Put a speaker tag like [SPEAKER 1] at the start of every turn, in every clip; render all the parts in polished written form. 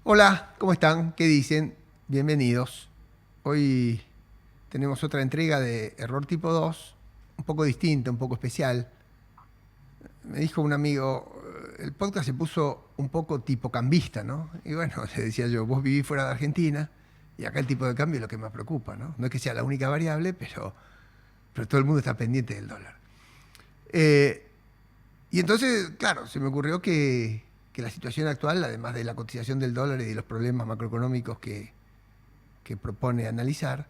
[SPEAKER 1] Hola, ¿cómo están? ¿Qué dicen? Bienvenidos. Hoy tenemos otra entrega de Error Tipo 2, un poco distinta, un poco especial. Me dijo un amigo, el podcast se puso un poco tipo cambista, ¿no? Y bueno, le decía yo, vos vivís fuera de Argentina y acá el tipo de cambio es lo que más preocupa, ¿no? No es que sea la única variable, pero todo el mundo está pendiente del dólar. Eh, y entonces, claro, se me ocurrió que la situación actual, además de la cotización del dólar y de los problemas macroeconómicos que propone analizar,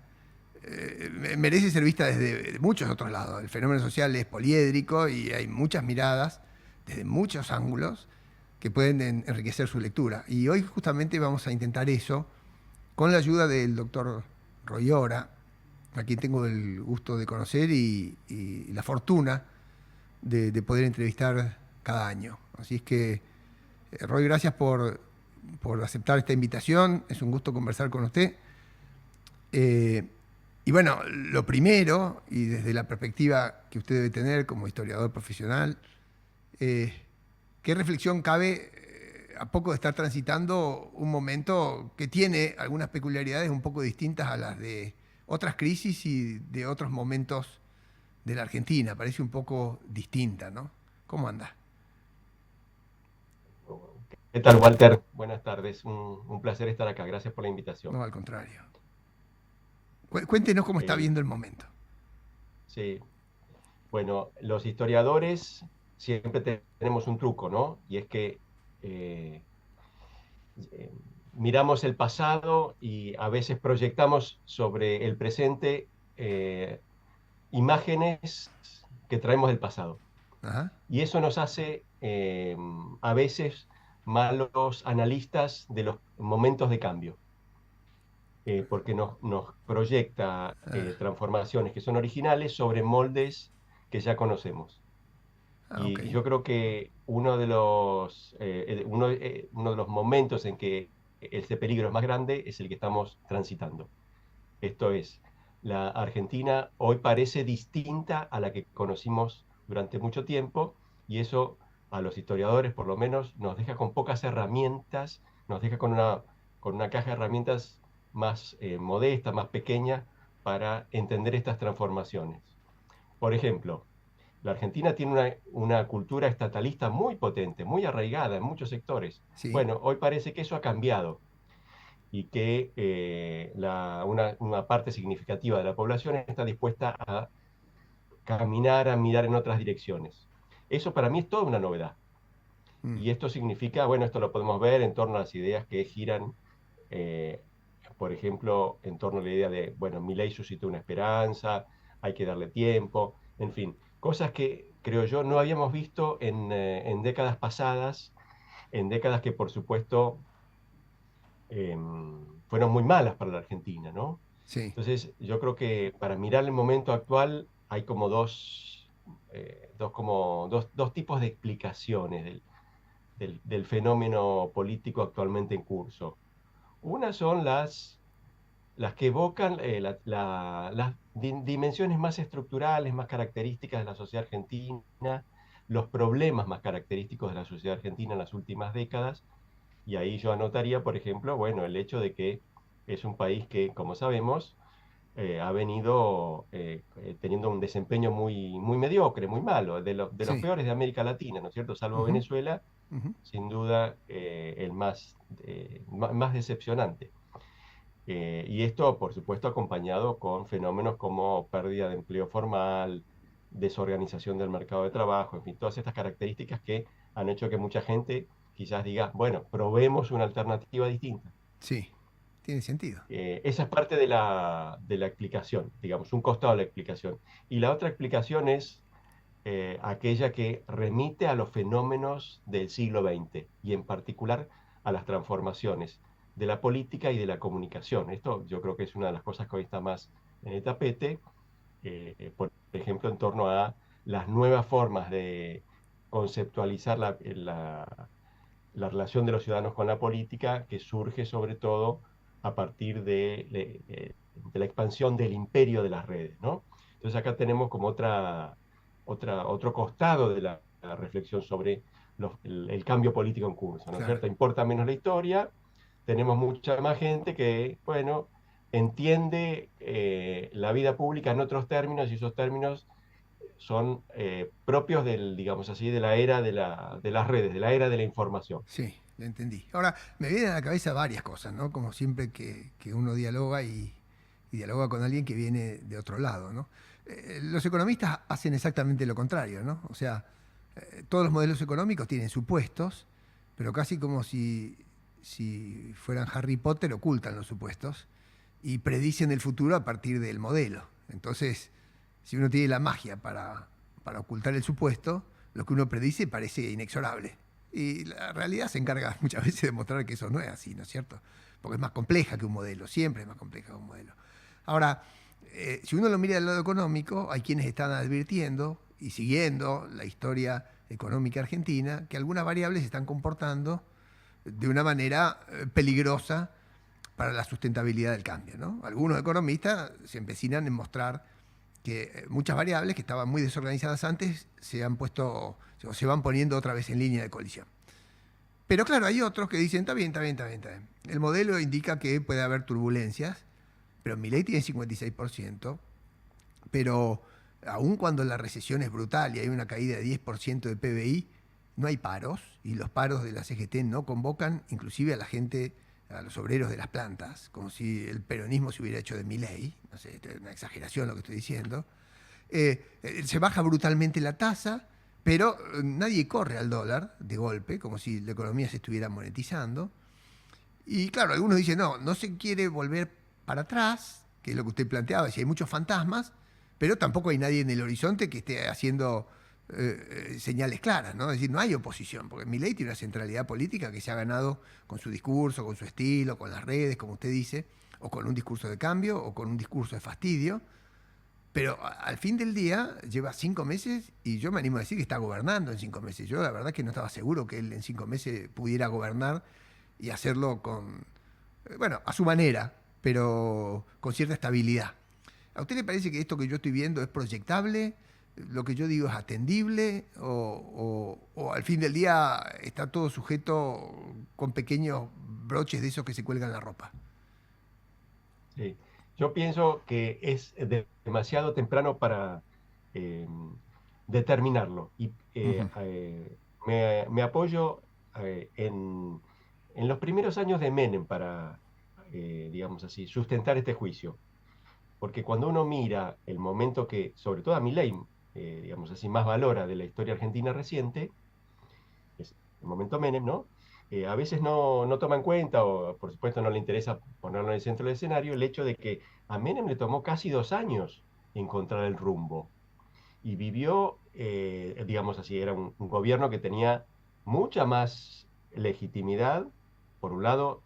[SPEAKER 1] merece ser vista desde muchos otros lados. El fenómeno social es poliédrico y hay muchas miradas desde muchos ángulos que pueden enriquecer su lectura. Y hoy justamente vamos a intentar eso con la ayuda del doctor Royora, a quien tengo el gusto de conocer y la fortuna de poder entrevistar cada año. Así es que, Roy, gracias por aceptar esta invitación. Es un gusto conversar con usted. Eh, y bueno, lo primero, y desde la perspectiva que usted debe tener como historiador profesional, eh, ¿qué reflexión cabe a poco de estar transitando un momento que tiene algunas peculiaridades un poco distintas a las de otras crisis y de otros momentos de la Argentina? Parece un poco distinta, ¿no? ¿Cómo anda?
[SPEAKER 2] ¿Qué tal, Walter? Buenas tardes. Un placer estar acá. Gracias por la invitación.
[SPEAKER 1] No, al contrario. Cuéntenos cómo está
[SPEAKER 2] Eh,
[SPEAKER 1] viendo el momento.
[SPEAKER 2] sí, bueno, los historiadores siempre tenemos un truco, ¿no? Y es que eh, eh, miramos el pasado y a veces proyectamos sobre el presente imágenes que traemos del pasado.
[SPEAKER 1] Ajá.
[SPEAKER 2] Y eso nos hace a veces malos analistas de los momentos de cambio. Porque nos proyecta transformaciones que son originales sobre moldes que ya conocemos.
[SPEAKER 1] Ah, ok.
[SPEAKER 2] Y yo creo que uno de los momentos en que este peligro es más grande es el que estamos transitando. Esto es, la Argentina hoy parece distinta a la que conocimos durante mucho tiempo y eso a los historiadores por lo menos nos deja con pocas herramientas, nos deja con una caja de herramientas más modesta, más pequeña para entender estas transformaciones. Por ejemplo, la Argentina tiene una cultura estatalista muy potente, muy arraigada en muchos sectores.
[SPEAKER 1] Sí.
[SPEAKER 2] Bueno, hoy parece que eso ha cambiado y que una parte significativa de la población está dispuesta a caminar, a mirar en otras direcciones. Eso para mí es toda una novedad.
[SPEAKER 1] Mm.
[SPEAKER 2] Y esto significa, bueno, esto lo podemos ver en torno a las ideas que giran, eh, por ejemplo, en torno a la idea de, bueno, Milei suscitó una esperanza, hay que darle tiempo, en fin, cosas que creo yo no habíamos visto en décadas pasadas, en décadas que por supuesto eh, fueron muy malas para la Argentina, ¿no?
[SPEAKER 1] Sí.
[SPEAKER 2] Entonces, yo creo que para mirar el momento actual hay como dos tipos de explicaciones del fenómeno político actualmente en curso. Una son las que evocan las dimensiones más estructurales, más características de la sociedad argentina, los problemas más característicos de la sociedad argentina en las últimas décadas, y ahí yo anotaría, por ejemplo, bueno, el hecho de que es un país que, como sabemos, ha venido teniendo un desempeño muy mediocre, muy malo, de los
[SPEAKER 1] Sí.
[SPEAKER 2] peores de América Latina, ¿no es cierto? Salvo
[SPEAKER 1] Ujú,
[SPEAKER 2] Venezuela,
[SPEAKER 1] ujú.
[SPEAKER 2] sin duda el más decepcionante. Y esto, por supuesto, acompañado con fenómenos como pérdida de empleo formal, desorganización del mercado de trabajo, en fin, todas estas características que han hecho que mucha gente quizás diga, bueno, probemos una alternativa distinta.
[SPEAKER 1] Sí. Tiene sentido.
[SPEAKER 2] Esa es parte de la explicación, digamos, un costado de la explicación. Y la otra explicación es aquella que remite a los fenómenos del siglo XX y en particular a las transformaciones de la política y de la comunicación. Esto yo creo que es una de las cosas que hoy está más en el tapete, por ejemplo, en torno a las nuevas formas de conceptualizar la relación de los ciudadanos con la política, que surge sobre todo a partir de la expansión del imperio de las redes, ¿no? Entonces acá tenemos como otro costado de la reflexión sobre el cambio político en curso, ¿no es
[SPEAKER 1] Claro.
[SPEAKER 2] cierto? Importa menos la historia, tenemos mucha más gente que, bueno, entiende la vida pública en otros términos, y esos términos son propios del, digamos así, de la era de las redes, de la era de la información.
[SPEAKER 1] Sí, lo entendí. Ahora, me vienen a la cabeza varias cosas, ¿no? Como siempre que uno dialoga y dialoga con alguien que viene de otro lado, ¿no? Los economistas hacen exactamente lo contrario, ¿no? O sea, todos los modelos económicos tienen supuestos, pero casi como si fueran Harry Potter, ocultan los supuestos y predicen el futuro a partir del modelo. Entonces, si uno tiene la magia para ocultar el supuesto, lo que uno predice parece inexorable. Y la realidad se encarga muchas veces de mostrar que eso no es así, ¿no es cierto? Porque es más compleja que un modelo, siempre es más compleja que un modelo. Ahora, si uno lo mira del lado económico, hay quienes están advirtiendo y siguiendo la historia económica argentina que algunas variables se están comportando de una manera peligrosa para la sustentabilidad del cambio, ¿no? Algunos economistas se empecinan en mostrar que muchas variables que estaban muy desorganizadas antes se han puesto o se van poniendo otra vez en línea de colisión. Pero claro, hay otros que dicen, está bien, está bien, está bien, está bien. El modelo indica que puede haber turbulencias, pero Milei tiene 56%, pero aun cuando la recesión es brutal y hay una caída de 10% de PBI, no hay paros, y los paros de la CGT no convocan inclusive a la gente, a los obreros de las plantas, como si el peronismo se hubiera hecho de Milei. No sé, es una exageración lo que estoy diciendo. Se baja brutalmente la tasa, pero nadie corre al dólar de golpe, como si la economía se estuviera monetizando. Y claro, algunos dicen, no, no se quiere volver para atrás, que es lo que usted planteaba, si hay muchos fantasmas, pero tampoco hay nadie en el horizonte que esté haciendo señales claras, ¿no? Es decir, no hay oposición, porque Milei tiene una centralidad política que se ha ganado con su discurso, con su estilo, con las redes, como usted dice, o con un discurso de cambio, o con un discurso de fastidio, pero al fin del día lleva 5 meses y yo me animo a decir que está gobernando en 5 meses. Yo la verdad que no estaba seguro que él en 5 meses pudiera gobernar y hacerlo con, bueno, a su manera, pero con cierta estabilidad. ¿A usted le parece que esto que yo estoy viendo es proyectable? ¿Lo que yo digo es atendible? ¿O al fin del día está todo sujeto con pequeños broches de esos que se cuelgan en la ropa?
[SPEAKER 2] Sí. Yo pienso que es demasiado temprano para determinarlo. Y
[SPEAKER 1] Ujú.
[SPEAKER 2] me apoyo en los primeros años de Menem para, digamos así, sustentar este juicio. Porque cuando uno mira el momento que, sobre todo a Milei, digamos así, más valora de la historia argentina reciente, es el momento Menem, ¿no? A veces no toma en cuenta, o por supuesto no le interesa ponerlo en el centro del escenario, el hecho de que a Menem le tomó casi 2 años encontrar el rumbo. Y vivió, digamos así, era un gobierno que tenía mucha más legitimidad, por un lado,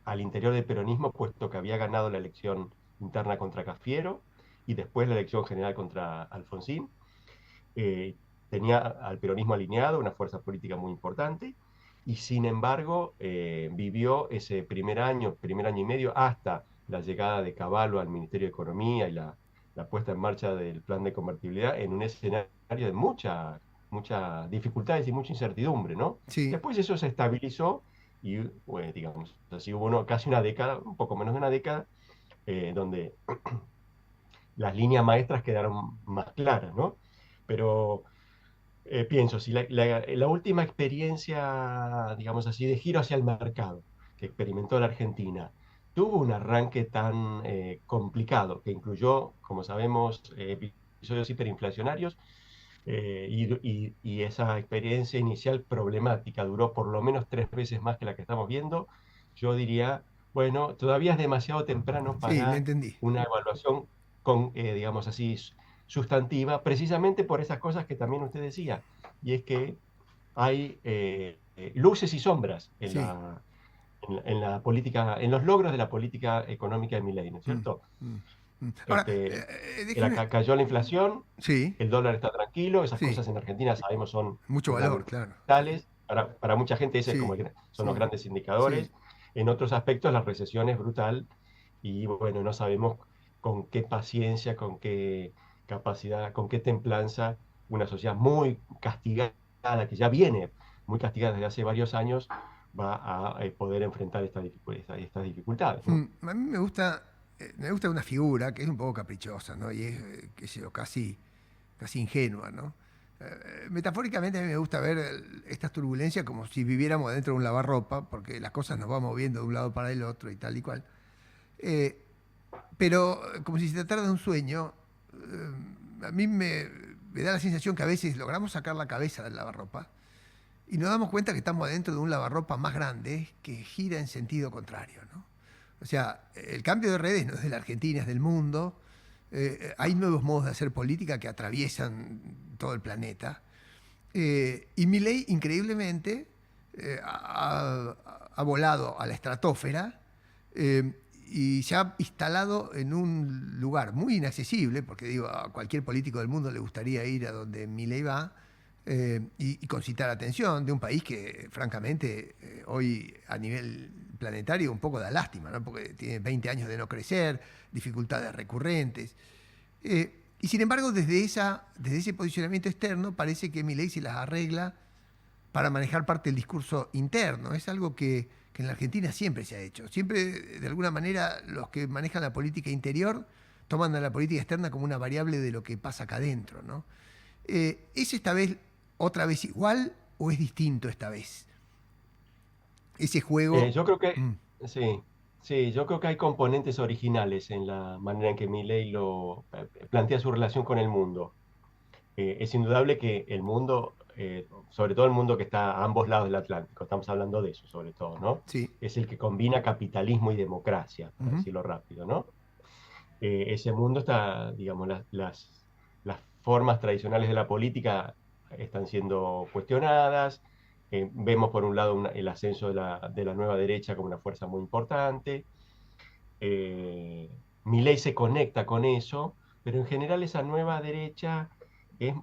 [SPEAKER 2] al interior del peronismo, puesto que había ganado la elección interna contra Cafiero y después la elección general contra Alfonsín. eh, Tenía al peronismo alineado, una fuerza política muy importante, y sin embargo vivió ese primer año y medio, hasta la llegada de Cavallo al Ministerio de Economía y la puesta en marcha del plan de convertibilidad, en un escenario de muchas dificultades y mucha incertidumbre, ¿no?
[SPEAKER 1] Sí.
[SPEAKER 2] Después eso se estabilizó y, digamos, así hubo casi una década, un poco menos de una década, donde las líneas maestras quedaron más claras, ¿no? Pero pienso, si la última experiencia, digamos así, de giro hacia el mercado que experimentó la Argentina tuvo un arranque tan complicado, que incluyó, como sabemos, episodios hiperinflacionarios, y esa experiencia inicial problemática duró por lo menos 3 veces más que la que estamos viendo. Yo diría, bueno, todavía es demasiado temprano
[SPEAKER 1] Sí, le
[SPEAKER 2] para
[SPEAKER 1] entendí.
[SPEAKER 2] una evaluación digamos así, sustantiva, precisamente por esas cosas que también usted decía, y es que hay luces y sombras
[SPEAKER 1] Sí.
[SPEAKER 2] en la política, en los logros de la política económica de Milei, ¿no es
[SPEAKER 1] Mm,
[SPEAKER 2] cierto?
[SPEAKER 1] mm, mm. Ahora,
[SPEAKER 2] Este,
[SPEAKER 1] déjeme.
[SPEAKER 2] cayó la inflación,
[SPEAKER 1] Sí,
[SPEAKER 2] el dólar está tranquilo, esas
[SPEAKER 1] sí.
[SPEAKER 2] cosas en Argentina sabemos son
[SPEAKER 1] Mucho valor, claro.
[SPEAKER 2] fundamentales. Para mucha gente ese es como
[SPEAKER 1] Sí,
[SPEAKER 2] son los
[SPEAKER 1] sí,
[SPEAKER 2] grandes
[SPEAKER 1] sí.
[SPEAKER 2] indicadores. En otros aspectos la recesión es brutal y bueno, no sabemos con qué paciencia, con qué capacidad, con qué templanza una sociedad muy castigada, que ya viene muy castigada desde hace varios años, va a poder enfrentar estas dificultades, ¿no?
[SPEAKER 1] A mí me gusta una figura que es un poco caprichosa, ¿no? Y es, qué sé yo, casi ingenua, ¿no? Metafóricamente a mí me gusta ver estas turbulencias como si viviéramos dentro de un lavarropa, porque las cosas nos van moviendo de un lado para el otro y tal y cual. Eh, pero como si se tratara de un sueño, a mí me da la sensación que a veces logramos sacar la cabeza del lavarropa y nos damos cuenta que estamos adentro de un lavarropa más grande que gira en sentido contrario, ¿no? O sea, el cambio de redes no es de la Argentina, es del mundo. Hay nuevos modos de hacer política que atraviesan todo el planeta. Y Milei, increíblemente, ha volado a la estratosfera eh, y se ha instalado en un lugar muy inaccesible, porque digo, a cualquier político del mundo le gustaría ir a donde Milei va, y concitar atención de un país que, francamente, hoy a nivel planetario un poco da lástima, ¿no? Porque tiene 20 años de no crecer, dificultades recurrentes. Y sin embargo, desde ese posicionamiento externo, parece que Milei se las arregla para manejar parte del discurso interno. Es algo que en la Argentina siempre se ha hecho. Siempre, de alguna manera, los que manejan la política interior toman a la política externa como una variable de lo que pasa acá adentro, ¿no? ¿Es esta vez otra vez igual o es distinto esta vez? Ese juego.
[SPEAKER 2] Yo creo que,
[SPEAKER 1] Mm,
[SPEAKER 2] sí, sí, yo creo que hay componentes originales en la manera en que Milley plantea su relación con el mundo. Es indudable que el mundo, sobre todo el mundo que está a ambos lados del Atlántico, estamos hablando de eso sobre todo, ¿no?
[SPEAKER 1] sí.
[SPEAKER 2] Es el que combina capitalismo y democracia, para
[SPEAKER 1] Ujú.
[SPEAKER 2] decirlo rápido, ¿no? Ese mundo está, digamos, las formas tradicionales de la política están siendo cuestionadas. Vemos por un lado el ascenso de la nueva derecha como una fuerza muy importante. Eh, Milei se conecta con eso, pero en general esa nueva derecha es,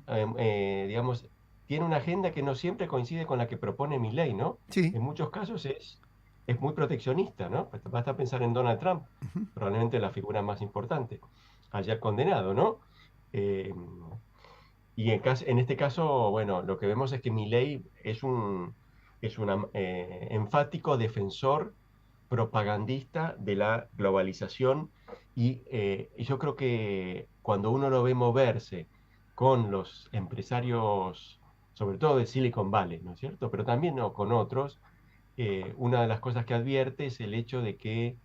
[SPEAKER 2] digamos, tiene una agenda que no siempre coincide con la que propone Milei, ¿no?
[SPEAKER 1] Sí.
[SPEAKER 2] En muchos casos es muy proteccionista, ¿no? Basta pensar en Donald Trump,
[SPEAKER 1] Ujú.
[SPEAKER 2] probablemente la figura más importante, ayer condenado, ¿no? Eh, y en este caso, bueno, lo que vemos es que Milei es un enfático defensor propagandista de la globalización y yo creo que cuando uno lo ve moverse con los empresarios, sobre todo de Silicon Valley, ¿no es cierto? Pero también ¿no? con otros, una de las cosas que advierte es el hecho de que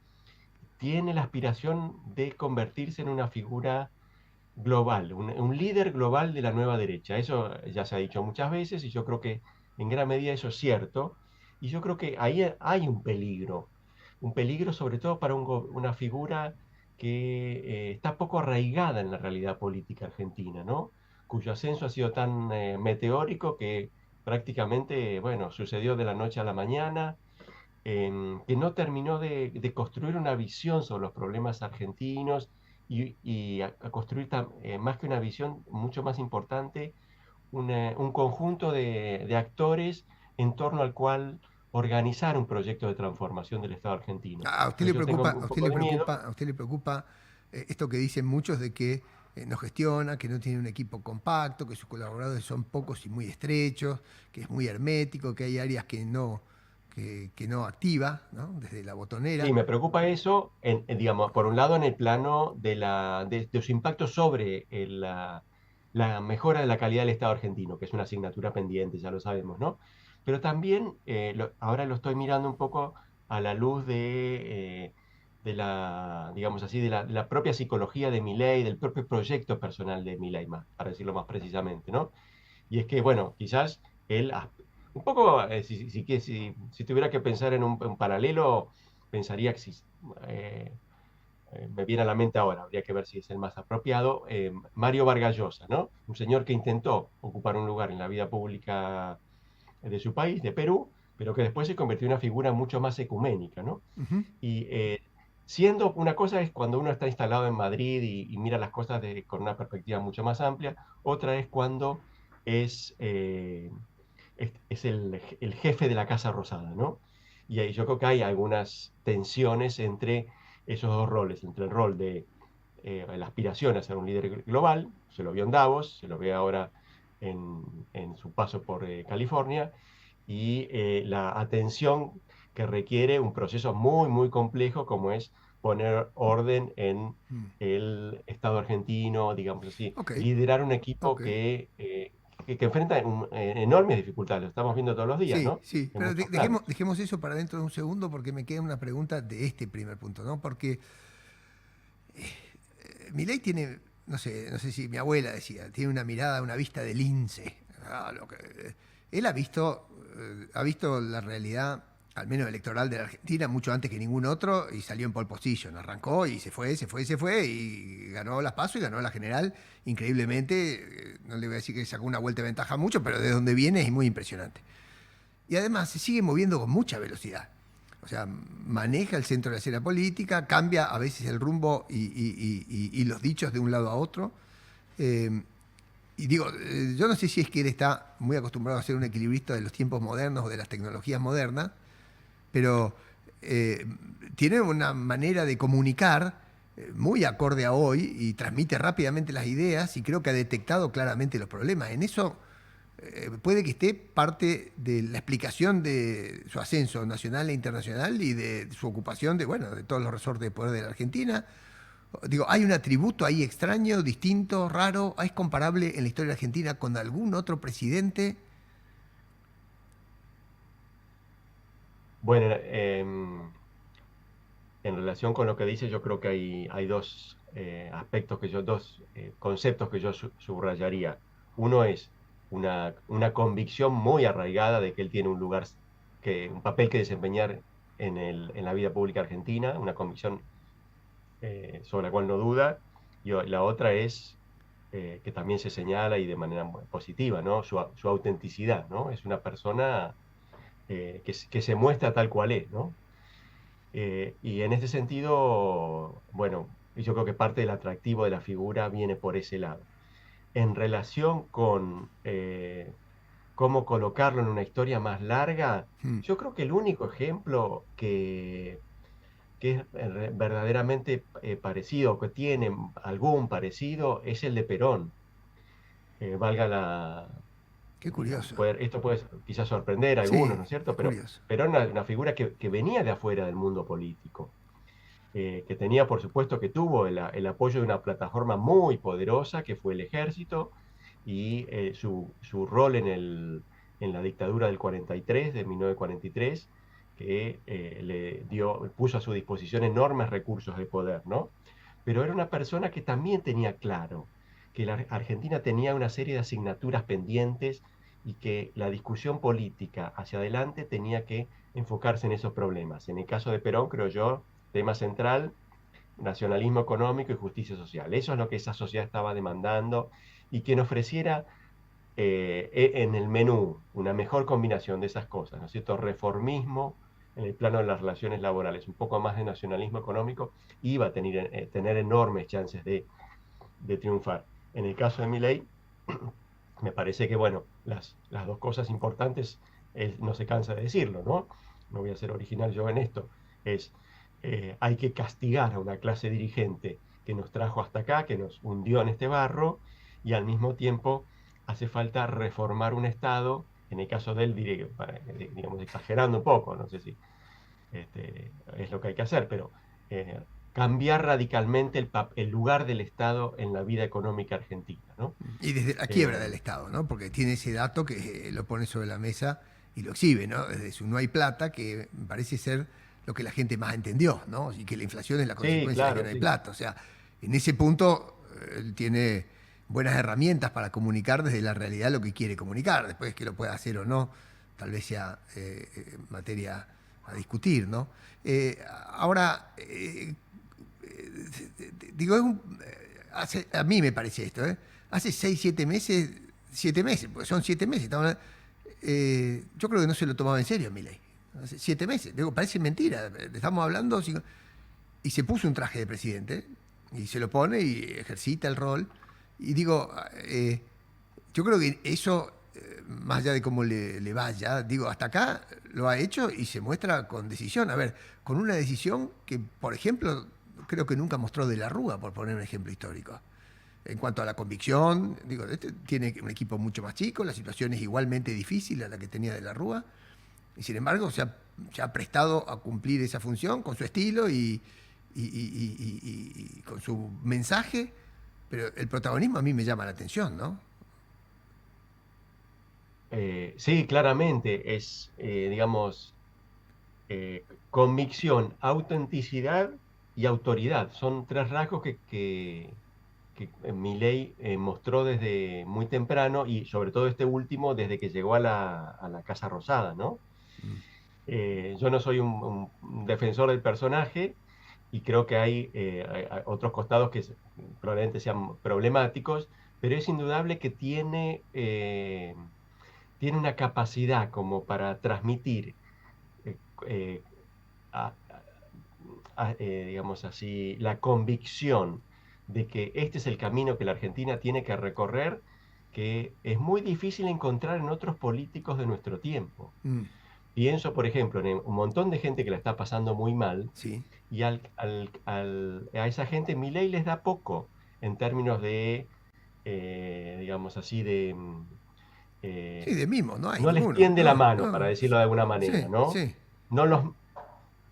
[SPEAKER 2] tiene la aspiración de convertirse en una figura global, un líder global de la nueva derecha. Eso ya se ha dicho muchas veces y yo creo que en gran medida eso es cierto. Y yo creo que ahí hay un peligro sobre todo para una figura que está poco arraigada en la realidad política argentina, ¿no? Cuyo ascenso ha sido tan meteórico que prácticamente, bueno, sucedió de la noche a la mañana, que no terminó de construir una visión sobre los problemas argentinos y a construir más que una visión, mucho más importante, un conjunto de actores en torno al cual organizar un proyecto de transformación del Estado argentino.
[SPEAKER 1] ¿A usted le
[SPEAKER 2] Entonces yo tengo
[SPEAKER 1] preocupa,
[SPEAKER 2] un poco de miedo.
[SPEAKER 1] a usted le preocupa esto que dicen muchos de que no gestiona, que no tiene un equipo compacto, que sus colaboradores son pocos y muy estrechos, que es muy hermético, que hay áreas que no activa, ¿no? Desde la
[SPEAKER 2] Sí,
[SPEAKER 1] botonera.
[SPEAKER 2] me preocupa eso, digamos, por un lado en el plano de su impacto sobre la mejora de la calidad del Estado argentino, que es una asignatura pendiente, ya lo sabemos, ¿no? Pero también ahora lo estoy mirando un poco a la luz digamos así, de la propia psicología de Milei, del propio proyecto personal de Milei, más, para decirlo más precisamente, ¿no? Y es que, bueno, quizás él, un poco, si tuviera que pensar en un paralelo, pensaría que si, eh, me viene a la mente ahora, habría que ver si es el más apropiado, Mario Vargas Llosa, ¿no? Un señor que intentó ocupar un lugar en la vida pública de su país, de Perú, pero que después se convirtió en una figura mucho más ecuménica, ¿no?
[SPEAKER 1] Ujú.
[SPEAKER 2] Y siendo una cosa es cuando uno está instalado en Madrid y mira las cosas con una perspectiva mucho más amplia, otra es cuando es, eh, es el jefe de la Casa Rosada, ¿no? Y ahí yo creo que hay algunas tensiones entre esos dos roles, entre el rol de la aspiración a ser un líder global, se lo vio en Davos, se lo ve ahora en su paso por California, y la atención que requiere un proceso muy, muy complejo como es poner orden en
[SPEAKER 1] Mm.
[SPEAKER 2] el Estado argentino, digamos así,
[SPEAKER 1] Ok,
[SPEAKER 2] liderar un equipo
[SPEAKER 1] ok.
[SPEAKER 2] que enfrenta enormes dificultades, lo estamos viendo todos los días,
[SPEAKER 1] Sí,
[SPEAKER 2] ¿no?
[SPEAKER 1] sí,
[SPEAKER 2] En
[SPEAKER 1] pero
[SPEAKER 2] muchos
[SPEAKER 1] dejemos,
[SPEAKER 2] planos.
[SPEAKER 1] dejemos eso para dentro de un segundo porque me queda una pregunta de este primer punto, ¿no? Porque Milei tiene, no sé si mi abuela decía, tiene una mirada, una vista de lince. Él ha visto la realidad, al menos electoral de la Argentina, mucho antes que ningún otro y salió en pole position. Arrancó y se fue y ganó las PASO y ganó la general increíblemente. No le voy a decir que sacó una vuelta de ventaja mucho, pero de donde viene es muy impresionante. Y además se sigue moviendo con mucha velocidad. O sea, maneja el centro de la escena política, cambia a veces el rumbo y los dichos de un lado a otro. Eh, y digo, yo no sé si es que él está muy acostumbrado a ser un equilibrista de los tiempos modernos o de las tecnologías modernas, pero eh, tiene una manera de comunicar muy acorde a hoy y transmite rápidamente las ideas y creo que ha detectado claramente los problemas. En eso puede que esté parte de la explicación de su ascenso nacional e internacional y de su ocupación de todos los resortes de poder de la Argentina. Digo, hay un atributo ahí extraño, distinto, raro, es comparable en la historia argentina con algún otro presidente.
[SPEAKER 2] Bueno, en relación con lo que dice, yo creo que hay dos aspectos dos conceptos que yo subrayaría. Uno es una convicción muy arraigada de que él tiene un papel que desempeñar en la vida pública argentina, una convicción sobre la cual no duda. Y la otra es que también se señala y de manera muy positiva, ¿no? Su autenticidad, ¿no? Es una persona que se muestra tal cual es, ¿no? Y en este sentido, bueno, yo creo que parte del atractivo de la figura viene por ese lado. En relación con cómo colocarlo en una historia más larga,
[SPEAKER 1] Hmm.
[SPEAKER 2] yo creo que el único ejemplo que es verdaderamente parecido, que tiene algún parecido, es el de Perón. Valga
[SPEAKER 1] Qué
[SPEAKER 2] digamos,
[SPEAKER 1] curioso.
[SPEAKER 2] esto puede quizás sorprender a algunos,
[SPEAKER 1] Sí,
[SPEAKER 2] ¿no es cierto?
[SPEAKER 1] es
[SPEAKER 2] Pero
[SPEAKER 1] curioso.
[SPEAKER 2] Perón era una figura que venía de afuera del mundo político, que tenía, por supuesto, que tuvo el apoyo de una plataforma muy poderosa que fue el ejército y su rol en la dictadura del 43, de 1943, que puso a su disposición enormes recursos de poder, ¿no? Pero era una persona que también tenía claro que la Argentina tenía una serie de asignaturas pendientes y que la discusión política hacia adelante tenía que enfocarse en esos problemas. En el caso de Perón, creo yo, tema central, nacionalismo económico y justicia social. Eso es lo que esa sociedad estaba demandando y quien ofreciera en el menú una mejor combinación de esas cosas, ¿no es cierto? Reformismo en el plano de las relaciones laborales, un poco más de nacionalismo económico, iba a tener enormes chances de triunfar. En el caso de Milei, me parece que, bueno, las dos cosas importantes, no se cansa de decirlo, ¿no? No voy a ser original yo en esto, es hay que castigar a una clase dirigente que nos trajo hasta acá, que nos hundió en este barro, y al mismo tiempo hace falta reformar un Estado, en el caso de él, digamos, exagerando un poco, no sé si es lo que hay que hacer, pero cambiar radicalmente el lugar del Estado en la vida económica argentina, ¿no?
[SPEAKER 1] Y desde la quiebra
[SPEAKER 2] Eh,
[SPEAKER 1] del Estado, ¿no? Porque tiene ese dato que lo pone sobre la mesa y lo exhibe, ¿no? Desde su no hay plata, que parece ser lo que la gente más entendió, ¿no? Y que la inflación es la
[SPEAKER 2] sí,
[SPEAKER 1] consecuencia de que
[SPEAKER 2] claro,
[SPEAKER 1] no hay
[SPEAKER 2] sí.
[SPEAKER 1] plata. O sea, en ese punto él tiene buenas herramientas para comunicar desde la realidad lo que quiere comunicar. Después que lo pueda hacer o no, tal vez sea materia a discutir, ¿no? Ahora, digo, a mí me parece esto, ¿eh? Hace 6 7 meses, porque son 7 meses, yo creo que no se lo tomaba en serio a Milei. Hace 7 meses, digo, parece mentira, estamos hablando, y se puso un traje de presidente, y se lo pone y ejercita el rol, y digo, yo creo que eso, más allá de cómo le vaya, digo, hasta acá lo ha hecho y se muestra con decisión. A ver, con una decisión que, por ejemplo, creo que nunca mostró de la Rúa, por poner un ejemplo histórico. En cuanto a la convicción, digo, este tiene un equipo mucho más chico, la situación es igualmente difícil a la que tenía de la Rúa, y sin embargo se ha prestado a cumplir esa función con su estilo y con su mensaje, pero el protagonismo a mí me llama la atención, ¿no?
[SPEAKER 2] Sí, claramente es, digamos, convicción, autenticidad y autoridad. Son tres rasgos que Milei mostró desde muy temprano y sobre todo este último desde que llegó a la Casa Rosada, ¿no? Yo no soy un defensor del personaje y creo que hay otros costados que probablemente sean problemáticos, pero es indudable que tiene una capacidad como para transmitir, eh, eh, a- digamos así, la convicción de que este es el camino que la Argentina tiene que recorrer, que es muy difícil encontrar en otros políticos de nuestro tiempo.
[SPEAKER 1] Mm,
[SPEAKER 2] Pienso, por ejemplo, en un montón de gente que la está pasando muy mal,
[SPEAKER 1] sí.
[SPEAKER 2] y a esa gente Milei les da poco en términos de, digamos así,
[SPEAKER 1] Sí,
[SPEAKER 2] eh,
[SPEAKER 1] de mimo, no hay
[SPEAKER 2] no les
[SPEAKER 1] ninguno.
[SPEAKER 2] tiende la
[SPEAKER 1] No,
[SPEAKER 2] mano, para
[SPEAKER 1] no.
[SPEAKER 2] decirlo de alguna
[SPEAKER 1] Sí,
[SPEAKER 2] manera, ¿no?
[SPEAKER 1] sí.
[SPEAKER 2] No los,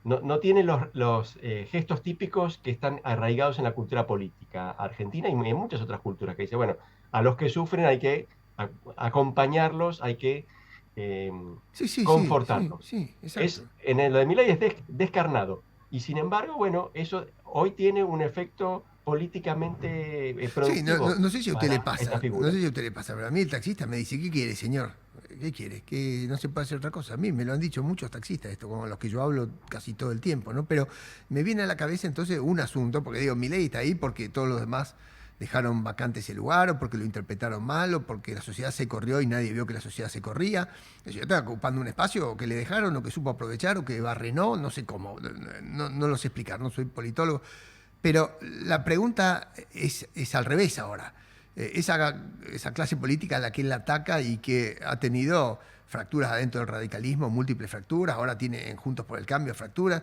[SPEAKER 2] no tiene los gestos típicos que están arraigados en la cultura política argentina y en muchas otras culturas, que dice, bueno, a los que sufren hay que acompañarlos, hay que eh,
[SPEAKER 1] Sí, sí, sí, sí,
[SPEAKER 2] confortarlos.
[SPEAKER 1] sí, exacto.
[SPEAKER 2] Lo de Milei es descarnado. Y sin embargo, bueno, eso hoy tiene un efecto políticamente
[SPEAKER 1] Sí,
[SPEAKER 2] productivo
[SPEAKER 1] no sé si a usted le
[SPEAKER 2] para esta
[SPEAKER 1] pasa, no
[SPEAKER 2] figura.
[SPEAKER 1] sé si a usted le pasa, pero a mí el taxista me dice, ¿qué quiere, señor? ¿Qué quiere? Que no se puede hacer otra cosa. A mí me lo han dicho muchos taxistas, esto con los que yo hablo casi todo el tiempo, ¿no? Pero me viene a la cabeza entonces un asunto, porque digo, mi ley está ahí porque todos los demás dejaron vacante ese lugar, o porque lo interpretaron mal, o porque la sociedad se corrió y nadie vio que la sociedad se corría. Yo estaba ocupando un espacio que le dejaron, o que supo aprovechar, o que barrenó, no sé cómo, no lo sé explicar, no soy politólogo. Pero la pregunta es al revés ahora. Esa clase política a la que él ataca y que ha tenido fracturas adentro del radicalismo, múltiples fracturas, ahora tiene en Juntos por el Cambio fracturas,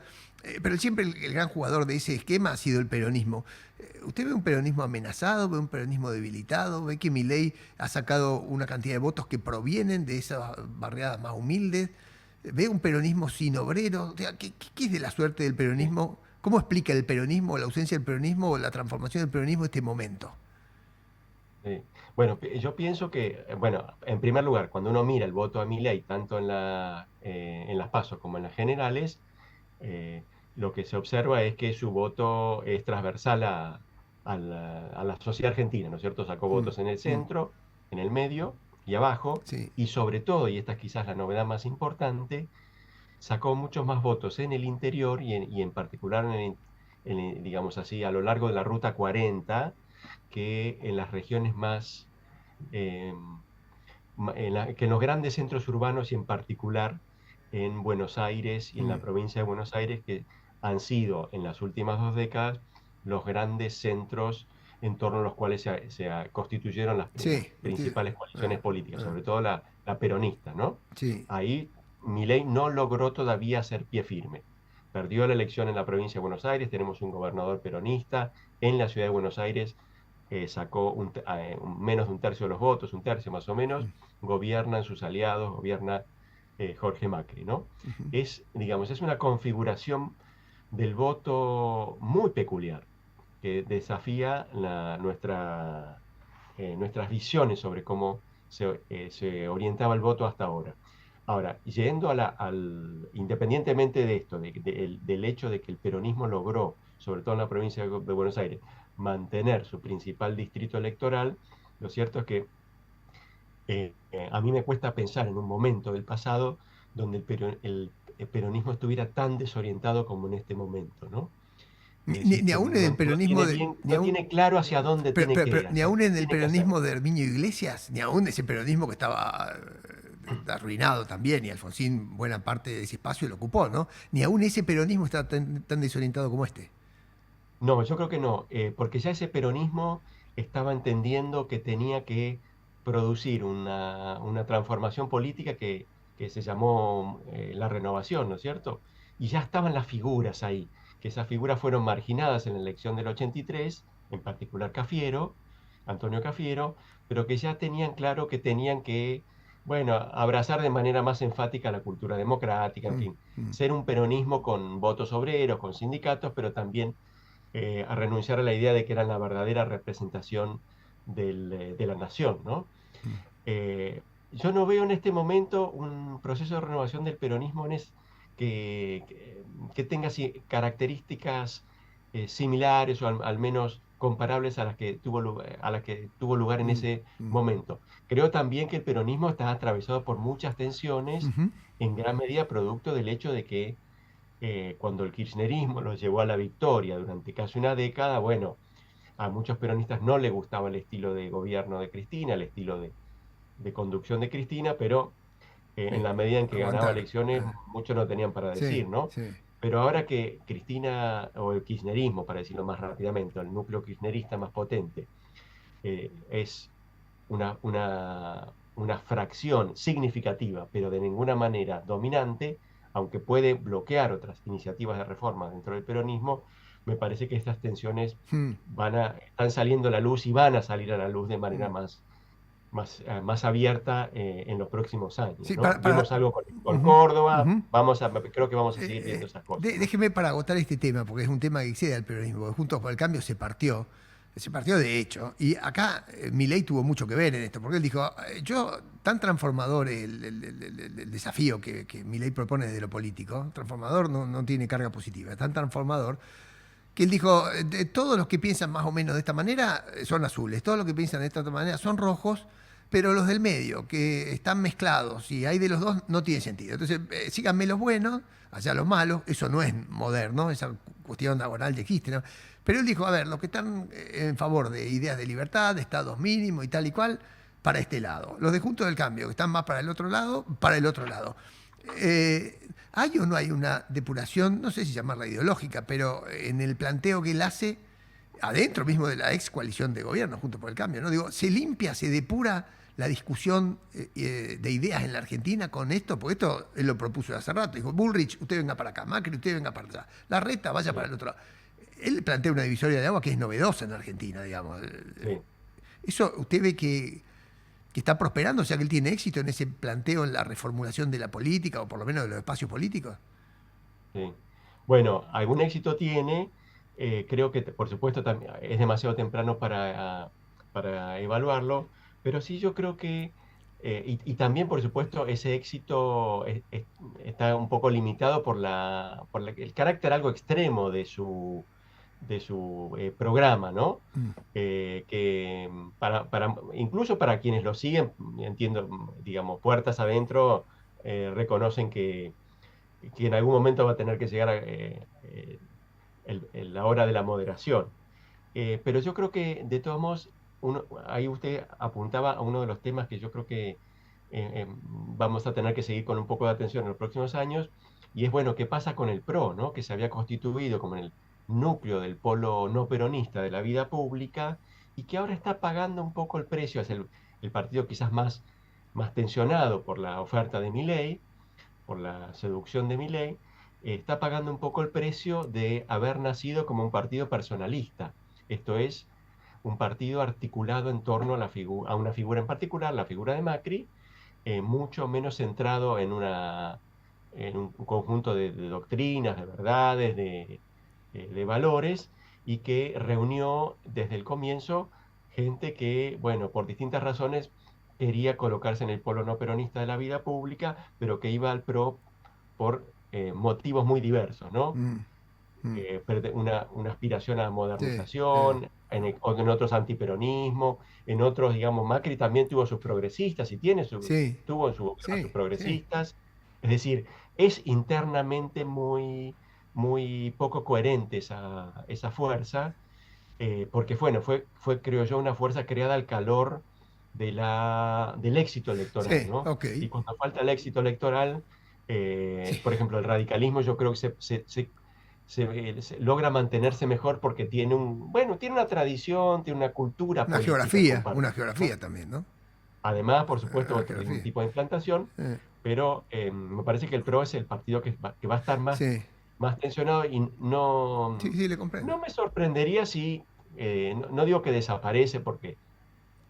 [SPEAKER 1] pero siempre el gran jugador de ese esquema ha sido el peronismo. ¿Usted ve un peronismo amenazado, ve un peronismo debilitado, ve que Milei ha sacado una cantidad de votos que provienen de esas barriadas más humildes? ¿Ve un peronismo sin obreros? O sea, ¿qué es de la suerte del
[SPEAKER 2] Sí,
[SPEAKER 1] peronismo? ¿Cómo explica el peronismo, la ausencia del peronismo o la transformación del peronismo en este momento?
[SPEAKER 2] sí. Bueno, yo pienso que, bueno, en primer lugar, cuando uno mira el voto a Milei, tanto en las PASO como en las generales, eh, lo que se observa es que su voto es transversal a la sociedad argentina, ¿no es cierto? Sacó
[SPEAKER 1] Mm,
[SPEAKER 2] votos en el
[SPEAKER 1] mm,
[SPEAKER 2] centro, en el medio y abajo,
[SPEAKER 1] sí,
[SPEAKER 2] y sobre todo, y esta es quizás la novedad más importante, sacó muchos más votos en el interior y en particular, digamos así, a lo largo de la Ruta 40, que en las regiones más, eh, que en los grandes centros urbanos y en particular en Buenos Aires y en la
[SPEAKER 1] mm,
[SPEAKER 2] provincia de Buenos Aires, que han sido en las últimas 2 décadas los grandes centros en torno a los cuales constituyeron las
[SPEAKER 1] sí,
[SPEAKER 2] principales
[SPEAKER 1] ah,
[SPEAKER 2] coaliciones políticas,
[SPEAKER 1] ah,
[SPEAKER 2] sobre todo la peronista, ¿no?
[SPEAKER 1] sí,
[SPEAKER 2] Ahí Milei no logró todavía hacer pie firme. Perdió la elección en la provincia de Buenos Aires, tenemos un gobernador peronista, en la ciudad de Buenos Aires sacó menos de un tercio de los votos, un tercio más o menos, gobiernan sus aliados, gobierna Jorge Macri, ¿no? Digamos, es una configuración del voto muy peculiar, que desafía nuestras visiones sobre cómo se orientaba el voto hasta ahora. Ahora, yendo independientemente de esto, del hecho de que el peronismo logró, sobre todo en la provincia de Buenos Aires, mantener su principal distrito electoral, lo cierto es que a mí me cuesta pensar en un momento del pasado donde el peronismo estuviera tan desorientado como en este momento, ¿no? Es decir,
[SPEAKER 1] ni
[SPEAKER 2] que
[SPEAKER 1] aún en el peronismo
[SPEAKER 2] no tiene claro hacia dónde tiene que ir,
[SPEAKER 1] ni
[SPEAKER 2] hacia
[SPEAKER 1] aún
[SPEAKER 2] qué
[SPEAKER 1] en el
[SPEAKER 2] tiene que hacer.
[SPEAKER 1] peronismo de Herminio Iglesias, ni aún ese peronismo que estaba arruinado también, y Alfonsín buena parte de ese espacio lo ocupó, ¿no? Ni aún ese peronismo está tan desorientado como este.
[SPEAKER 2] No, yo creo que no, porque ya ese peronismo estaba entendiendo que tenía que producir una transformación política que se llamó la renovación, ¿no es cierto? Y ya estaban las figuras ahí, que esas figuras fueron marginadas en la elección del 83, en particular Cafiero, Antonio Cafiero, pero que ya tenían claro que tenían que, bueno, abrazar de manera más enfática la cultura democrática, en
[SPEAKER 1] Mm,
[SPEAKER 2] fin,
[SPEAKER 1] mm,
[SPEAKER 2] ser un peronismo con votos obreros, con sindicatos, pero también a renunciar a la idea de que eran la verdadera representación de la nación, ¿no?
[SPEAKER 1] mm,
[SPEAKER 2] Eh, yo no veo en este momento un proceso de renovación del peronismo que, que, que tenga características similares o al menos comparables a las que a las que tuvo lugar en
[SPEAKER 1] mm,
[SPEAKER 2] ese
[SPEAKER 1] mm.
[SPEAKER 2] momento. Creo también que el peronismo está atravesado por muchas tensiones,
[SPEAKER 1] Ujú.
[SPEAKER 2] en gran medida producto del hecho de que cuando el kirchnerismo los llevó a la victoria durante casi una década, bueno, a muchos peronistas no les gustaba el estilo de gobierno de Cristina, el estilo de conducción de Cristina, pero en
[SPEAKER 1] Sí,
[SPEAKER 2] la medida en que ganaba
[SPEAKER 1] aguantar.
[SPEAKER 2] elecciones, muchos no tenían para
[SPEAKER 1] Sí,
[SPEAKER 2] decir, ¿no?
[SPEAKER 1] sí.
[SPEAKER 2] Pero ahora que Cristina, o el kirchnerismo, para decirlo más rápidamente, el núcleo kirchnerista más potente, es una fracción significativa, pero de ninguna manera dominante, aunque puede bloquear otras iniciativas de reforma dentro del peronismo, me parece que estas tensiones
[SPEAKER 1] Mm,
[SPEAKER 2] están saliendo a la luz y van a salir a la luz de manera
[SPEAKER 1] mm.
[SPEAKER 2] más abierta en los próximos años,
[SPEAKER 1] Sí,
[SPEAKER 2] ¿no? Vimos algo con
[SPEAKER 1] ujú,
[SPEAKER 2] Córdoba,
[SPEAKER 1] ujú.
[SPEAKER 2] creo que vamos a seguir viendo esas cosas, ¿no?
[SPEAKER 1] Déjeme para agotar este tema, porque es un tema que excede al peronismo, porque Juntos por el Cambio se partió de hecho, y acá Milei tuvo mucho que ver en esto, porque él dijo, yo, tan transformador el desafío que Milei propone desde lo político, transformador no tiene carga positiva, es tan transformador, que él dijo, todos los que piensan más o menos de esta manera son azules, todos los que piensan de esta otra manera son rojos, pero los del medio, que están mezclados y hay de los dos, no tiene sentido. Entonces, síganme los buenos, allá los malos, eso no es moderno, esa cuestión laboral ya existe, ¿no? Pero él dijo, a ver, los que están en favor de ideas de libertad, de estados mínimos y tal y cual, para este lado. Los de Juntos del Cambio, que están más para el otro lado, para el otro lado. ¿Hay o no hay una depuración, no sé si llamarla ideológica, pero en el planteo que él hace adentro mismo de la ex coalición de gobierno, Junto por el Cambio, ¿no? Digo, ¿se limpia, se depura la discusión de ideas en la Argentina con esto? Porque esto él lo propuso hace rato. Dijo, Bullrich, usted venga para acá, Macri, usted venga para allá. La reta vaya para
[SPEAKER 2] Sí,
[SPEAKER 1] el otro lado. Él plantea una divisoria de agua que es novedosa en Argentina, digamos.
[SPEAKER 2] sí.
[SPEAKER 1] ¿Eso usted ve que está prosperando? O sea, que él tiene éxito en ese planteo, en la reformulación de la política, o por lo menos de los espacios políticos.
[SPEAKER 2] Sí. Bueno, algún éxito tiene. Creo que, por supuesto, es demasiado temprano para evaluarlo, pero sí yo creo que, y también, por supuesto, ese éxito está un poco limitado por el carácter algo extremo de su programa, ¿no?
[SPEAKER 1] Mm,
[SPEAKER 2] Incluso para quienes lo siguen, entiendo, digamos, puertas adentro, reconocen que en algún momento va a tener que llegar la hora de la moderación. Pero yo creo que, de todos modos, ahí usted apuntaba a uno de los temas que yo creo que vamos a tener que seguir con un poco de atención en los próximos años, y es, bueno, ¿qué pasa con el PRO, ¿no? Que se había constituido como en el núcleo del polo no peronista de la vida pública y que ahora está pagando un poco el precio, es el partido quizás más tensionado por la oferta de Milei, por la seducción de Milei, está pagando un poco el precio de haber nacido como un partido personalista. Esto es, un partido articulado en torno a una figura en particular, la figura de Macri, mucho menos centrado en un conjunto de doctrinas, de verdades, de valores, y que reunió desde el comienzo gente que, bueno, por distintas razones quería colocarse en el polo no peronista de la vida pública, pero que iba al PRO por motivos muy diversos, ¿no?
[SPEAKER 1] mm, mm.
[SPEAKER 2] Una aspiración a
[SPEAKER 1] Sí,
[SPEAKER 2] modernización, en otros antiperonismo, en otros, digamos, Macri también tuvo sus progresistas y
[SPEAKER 1] sí,
[SPEAKER 2] tuvo a sus
[SPEAKER 1] sí, sí.
[SPEAKER 2] progresistas. Es decir, es internamente muy poco coherente esa fuerza, porque bueno, creo yo, una fuerza creada al calor del éxito electoral,
[SPEAKER 1] Sí,
[SPEAKER 2] ¿no?
[SPEAKER 1] ok.
[SPEAKER 2] Y cuando falta el éxito electoral,
[SPEAKER 1] Sí.
[SPEAKER 2] por ejemplo, el radicalismo yo creo que se logra mantenerse mejor porque tiene una tradición, tiene una cultura política
[SPEAKER 1] Una
[SPEAKER 2] compartida, ¿no?
[SPEAKER 1] geografía también, ¿no?
[SPEAKER 2] Además, por supuesto,
[SPEAKER 1] Una
[SPEAKER 2] un
[SPEAKER 1] geografía.
[SPEAKER 2] tipo de implantación,
[SPEAKER 1] Eh,
[SPEAKER 2] pero me parece que el PRO es el partido que va a estar
[SPEAKER 1] sí,
[SPEAKER 2] más tensionado, y
[SPEAKER 1] sí, sí, le comprendo.
[SPEAKER 2] no me sorprendería si, no digo que desaparece, porque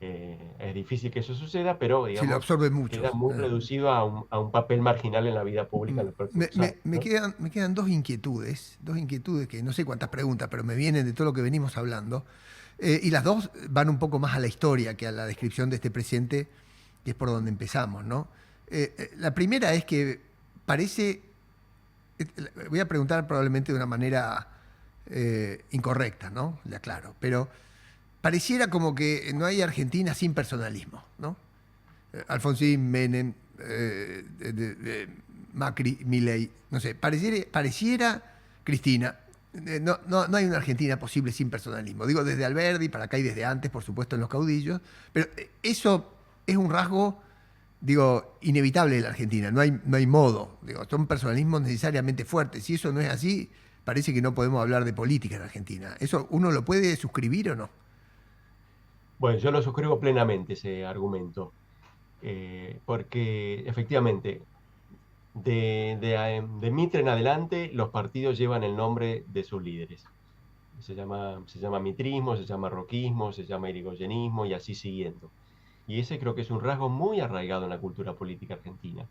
[SPEAKER 2] Es difícil que eso suceda, pero
[SPEAKER 1] Sí, lo
[SPEAKER 2] digamos,
[SPEAKER 1] absorben
[SPEAKER 2] queda
[SPEAKER 1] muchos.
[SPEAKER 2] muy reducido a un papel marginal en la vida pública en los
[SPEAKER 1] Me,
[SPEAKER 2] próximos
[SPEAKER 1] me-
[SPEAKER 2] años,
[SPEAKER 1] me
[SPEAKER 2] ¿no?
[SPEAKER 1] quedan, me quedan dos inquietudes que no sé cuántas preguntas, pero me vienen de todo lo que venimos hablando. Y las dos van un poco más a la historia que a la descripción de este presente, que es por donde empezamos, ¿no? La primera es que parece, voy a preguntar probablemente de una manera incorrecta, ¿no? Le aclaro, pero pareciera como que no hay Argentina sin personalismo, ¿no? Alfonsín, Menem, Macri, Milei, no sé, pareciera Cristina. No hay una Argentina posible sin personalismo. Digo desde Alberdi para acá y desde antes, por supuesto, en los caudillos, pero eso es un rasgo, digo, inevitable de la Argentina. No hay modo. Digo, son personalismos necesariamente fuertes. Si eso no es así, parece que no podemos hablar de política en Argentina. ¿Eso uno lo puede suscribir o no?
[SPEAKER 2] Bueno, yo lo suscribo plenamente ese argumento, porque efectivamente, de Mitre en adelante, los partidos llevan el nombre de sus líderes. Se llama mitrismo, se llama roquismo, se llama irigoyenismo y así siguiendo. Y ese creo que es un rasgo muy arraigado en la cultura política argentina,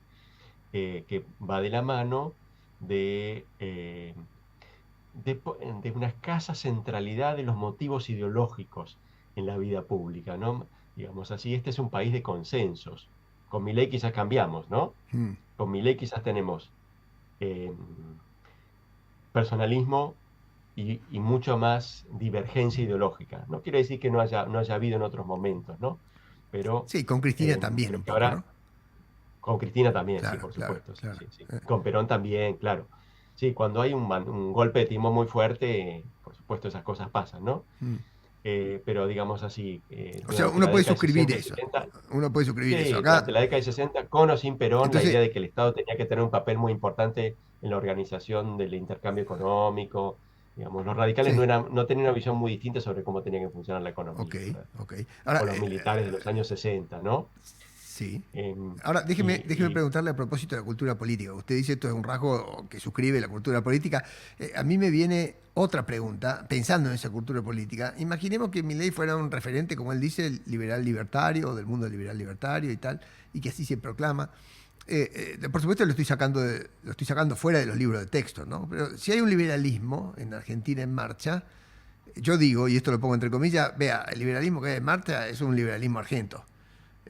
[SPEAKER 2] que va de la mano de, eh, de una escasa centralidad de los motivos ideológicos en la vida pública, ¿no? Digamos así, este es un país de consensos. Con Milei quizás cambiamos, ¿no?
[SPEAKER 1] Mm.
[SPEAKER 2] Con Milei quizás tenemos eh, personalismo y mucho más divergencia ideológica. No quiere decir que no haya habido en otros momentos, ¿no? Pero
[SPEAKER 1] Sí, con Cristina también
[SPEAKER 2] creo
[SPEAKER 1] un
[SPEAKER 2] que
[SPEAKER 1] poco,
[SPEAKER 2] ahora
[SPEAKER 1] ¿no?
[SPEAKER 2] con Cristina también, sí,
[SPEAKER 1] Claro,
[SPEAKER 2] por
[SPEAKER 1] claro,
[SPEAKER 2] supuesto, sí,
[SPEAKER 1] claro.
[SPEAKER 2] sí, sí. Con Perón también, claro. Sí, cuando hay un golpe de timón muy fuerte, por supuesto esas cosas pasan, ¿no?
[SPEAKER 1] Mm.
[SPEAKER 2] Pero digamos así,
[SPEAKER 1] O sea,
[SPEAKER 2] durante
[SPEAKER 1] uno
[SPEAKER 2] la
[SPEAKER 1] puede
[SPEAKER 2] década de
[SPEAKER 1] suscribir
[SPEAKER 2] 60 y
[SPEAKER 1] eso.
[SPEAKER 2] 70,
[SPEAKER 1] Uno puede suscribir eso.
[SPEAKER 2] sí, durante
[SPEAKER 1] Acá,
[SPEAKER 2] la década de 60, con o sin Perón, la
[SPEAKER 1] entonces,
[SPEAKER 2] idea de que el Estado tenía que tener un papel muy importante en la organización del intercambio económico. Digamos, los radicales
[SPEAKER 1] sí,
[SPEAKER 2] no tenían una visión muy distinta sobre cómo tenía que funcionar la
[SPEAKER 1] ok,
[SPEAKER 2] economía, ¿verdad?
[SPEAKER 1] ok. Ahora,
[SPEAKER 2] O los militares de los años 60, ¿no?
[SPEAKER 1] sí.
[SPEAKER 2] Em,
[SPEAKER 1] Ahora, déjeme
[SPEAKER 2] y,
[SPEAKER 1] preguntarle a propósito de la cultura política. Usted dice esto es un rasgo que suscribe la cultura política. A mí me viene otra pregunta, pensando en esa cultura política. Imaginemos que Milei fuera un referente, como él dice, liberal libertario, o del mundo liberal libertario y tal, y que así se proclama. Por supuesto lo estoy sacando fuera de los libros de texto, ¿no? Pero si hay un liberalismo en Argentina en marcha, yo digo, y esto lo pongo entre comillas, vea, el liberalismo que hay en marcha es un liberalismo argento.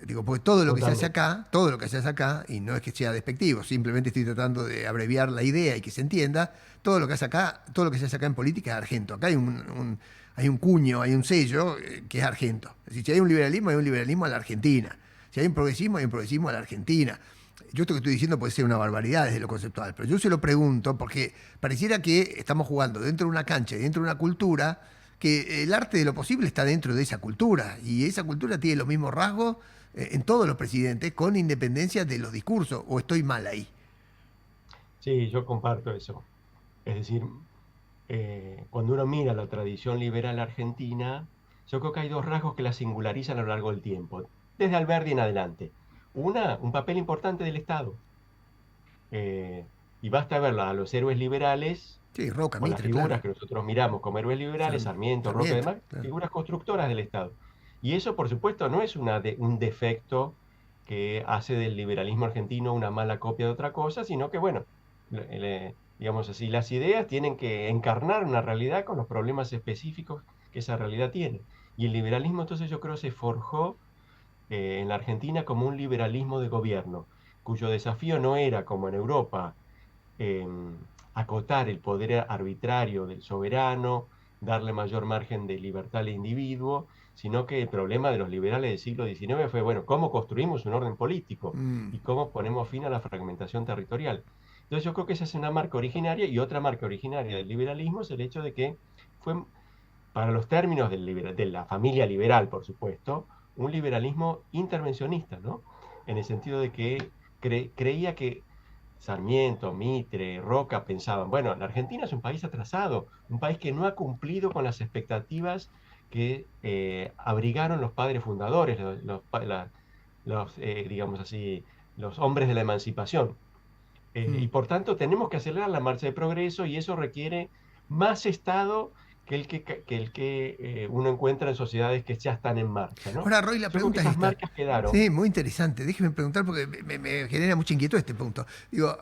[SPEAKER 1] Digo, porque todo lo que se hace
[SPEAKER 2] Totalmente.
[SPEAKER 1] acá, todo lo que se hace acá, y no es que sea despectivo, simplemente estoy tratando de abreviar la idea y que se entienda, todo lo que hace acá, todo lo que se hace acá en política es argento. Acá hay un cuño, hay un sello que es argento. Es decir, si hay un liberalismo a la Argentina. Si hay un progresismo a la Argentina. Yo esto que estoy diciendo puede ser una barbaridad desde lo conceptual, pero yo se lo pregunto porque pareciera que estamos jugando dentro de una cancha y dentro de una cultura que el arte de lo posible está dentro de esa cultura y esa cultura tiene los mismos rasgos en todos los presidentes con independencia de los discursos, o estoy mal ahí.
[SPEAKER 2] Sí, yo comparto eso. Es decir, cuando uno mira la tradición liberal argentina, yo creo que hay dos rasgos que la singularizan a lo largo del tiempo, desde Alberti en adelante. Un papel importante del Estado. Eh, y basta ver a los héroes liberales,
[SPEAKER 1] Sí, Roca,
[SPEAKER 2] o las
[SPEAKER 1] Mitre, claro.
[SPEAKER 2] figuras que nosotros miramos como héroes liberales, Sarmiento, Roca y
[SPEAKER 1] Sarmiento,
[SPEAKER 2] demás,
[SPEAKER 1] claro.
[SPEAKER 2] figuras constructoras del Estado. Y eso, por supuesto, no es un defecto que hace del liberalismo argentino una mala copia de otra cosa, sino que, bueno, digamos así, las ideas tienen que encarnar una realidad con los problemas específicos que esa realidad tiene. Y el liberalismo, entonces, yo creo, se forjó en la Argentina como un liberalismo de gobierno, cuyo desafío no era, como en Europa, eh, acotar el poder arbitrario del soberano, darle mayor margen de libertad al individuo, sino que el problema de los liberales del siglo XIX fue, bueno, ¿cómo construimos un orden político?
[SPEAKER 1] Mm,
[SPEAKER 2] ¿Y cómo ponemos fin a la fragmentación territorial? Entonces yo creo que esa es una marca originaria, y otra marca originaria del liberalismo es el hecho de que fue, para los términos de la familia liberal, por supuesto, un liberalismo intervencionista, ¿no? En el sentido de que creía que Sarmiento, Mitre, Roca pensaban, bueno, la Argentina es un país atrasado, un país que no ha cumplido con las expectativas que abrigaron los padres fundadores, digamos así, los hombres de la emancipación.
[SPEAKER 1] mm,
[SPEAKER 2] Y por tanto tenemos que acelerar la marcha de progreso, y eso requiere más Estado que uno encuentra en sociedades que ya están en marcha, ¿no?
[SPEAKER 1] Ahora, Roy, la
[SPEAKER 2] Yo creo que
[SPEAKER 1] pregunta es
[SPEAKER 2] esas
[SPEAKER 1] esta.
[SPEAKER 2] marcas quedaron.
[SPEAKER 1] Sí, muy interesante. Déjeme preguntar porque me genera mucha inquietud este punto. Digo,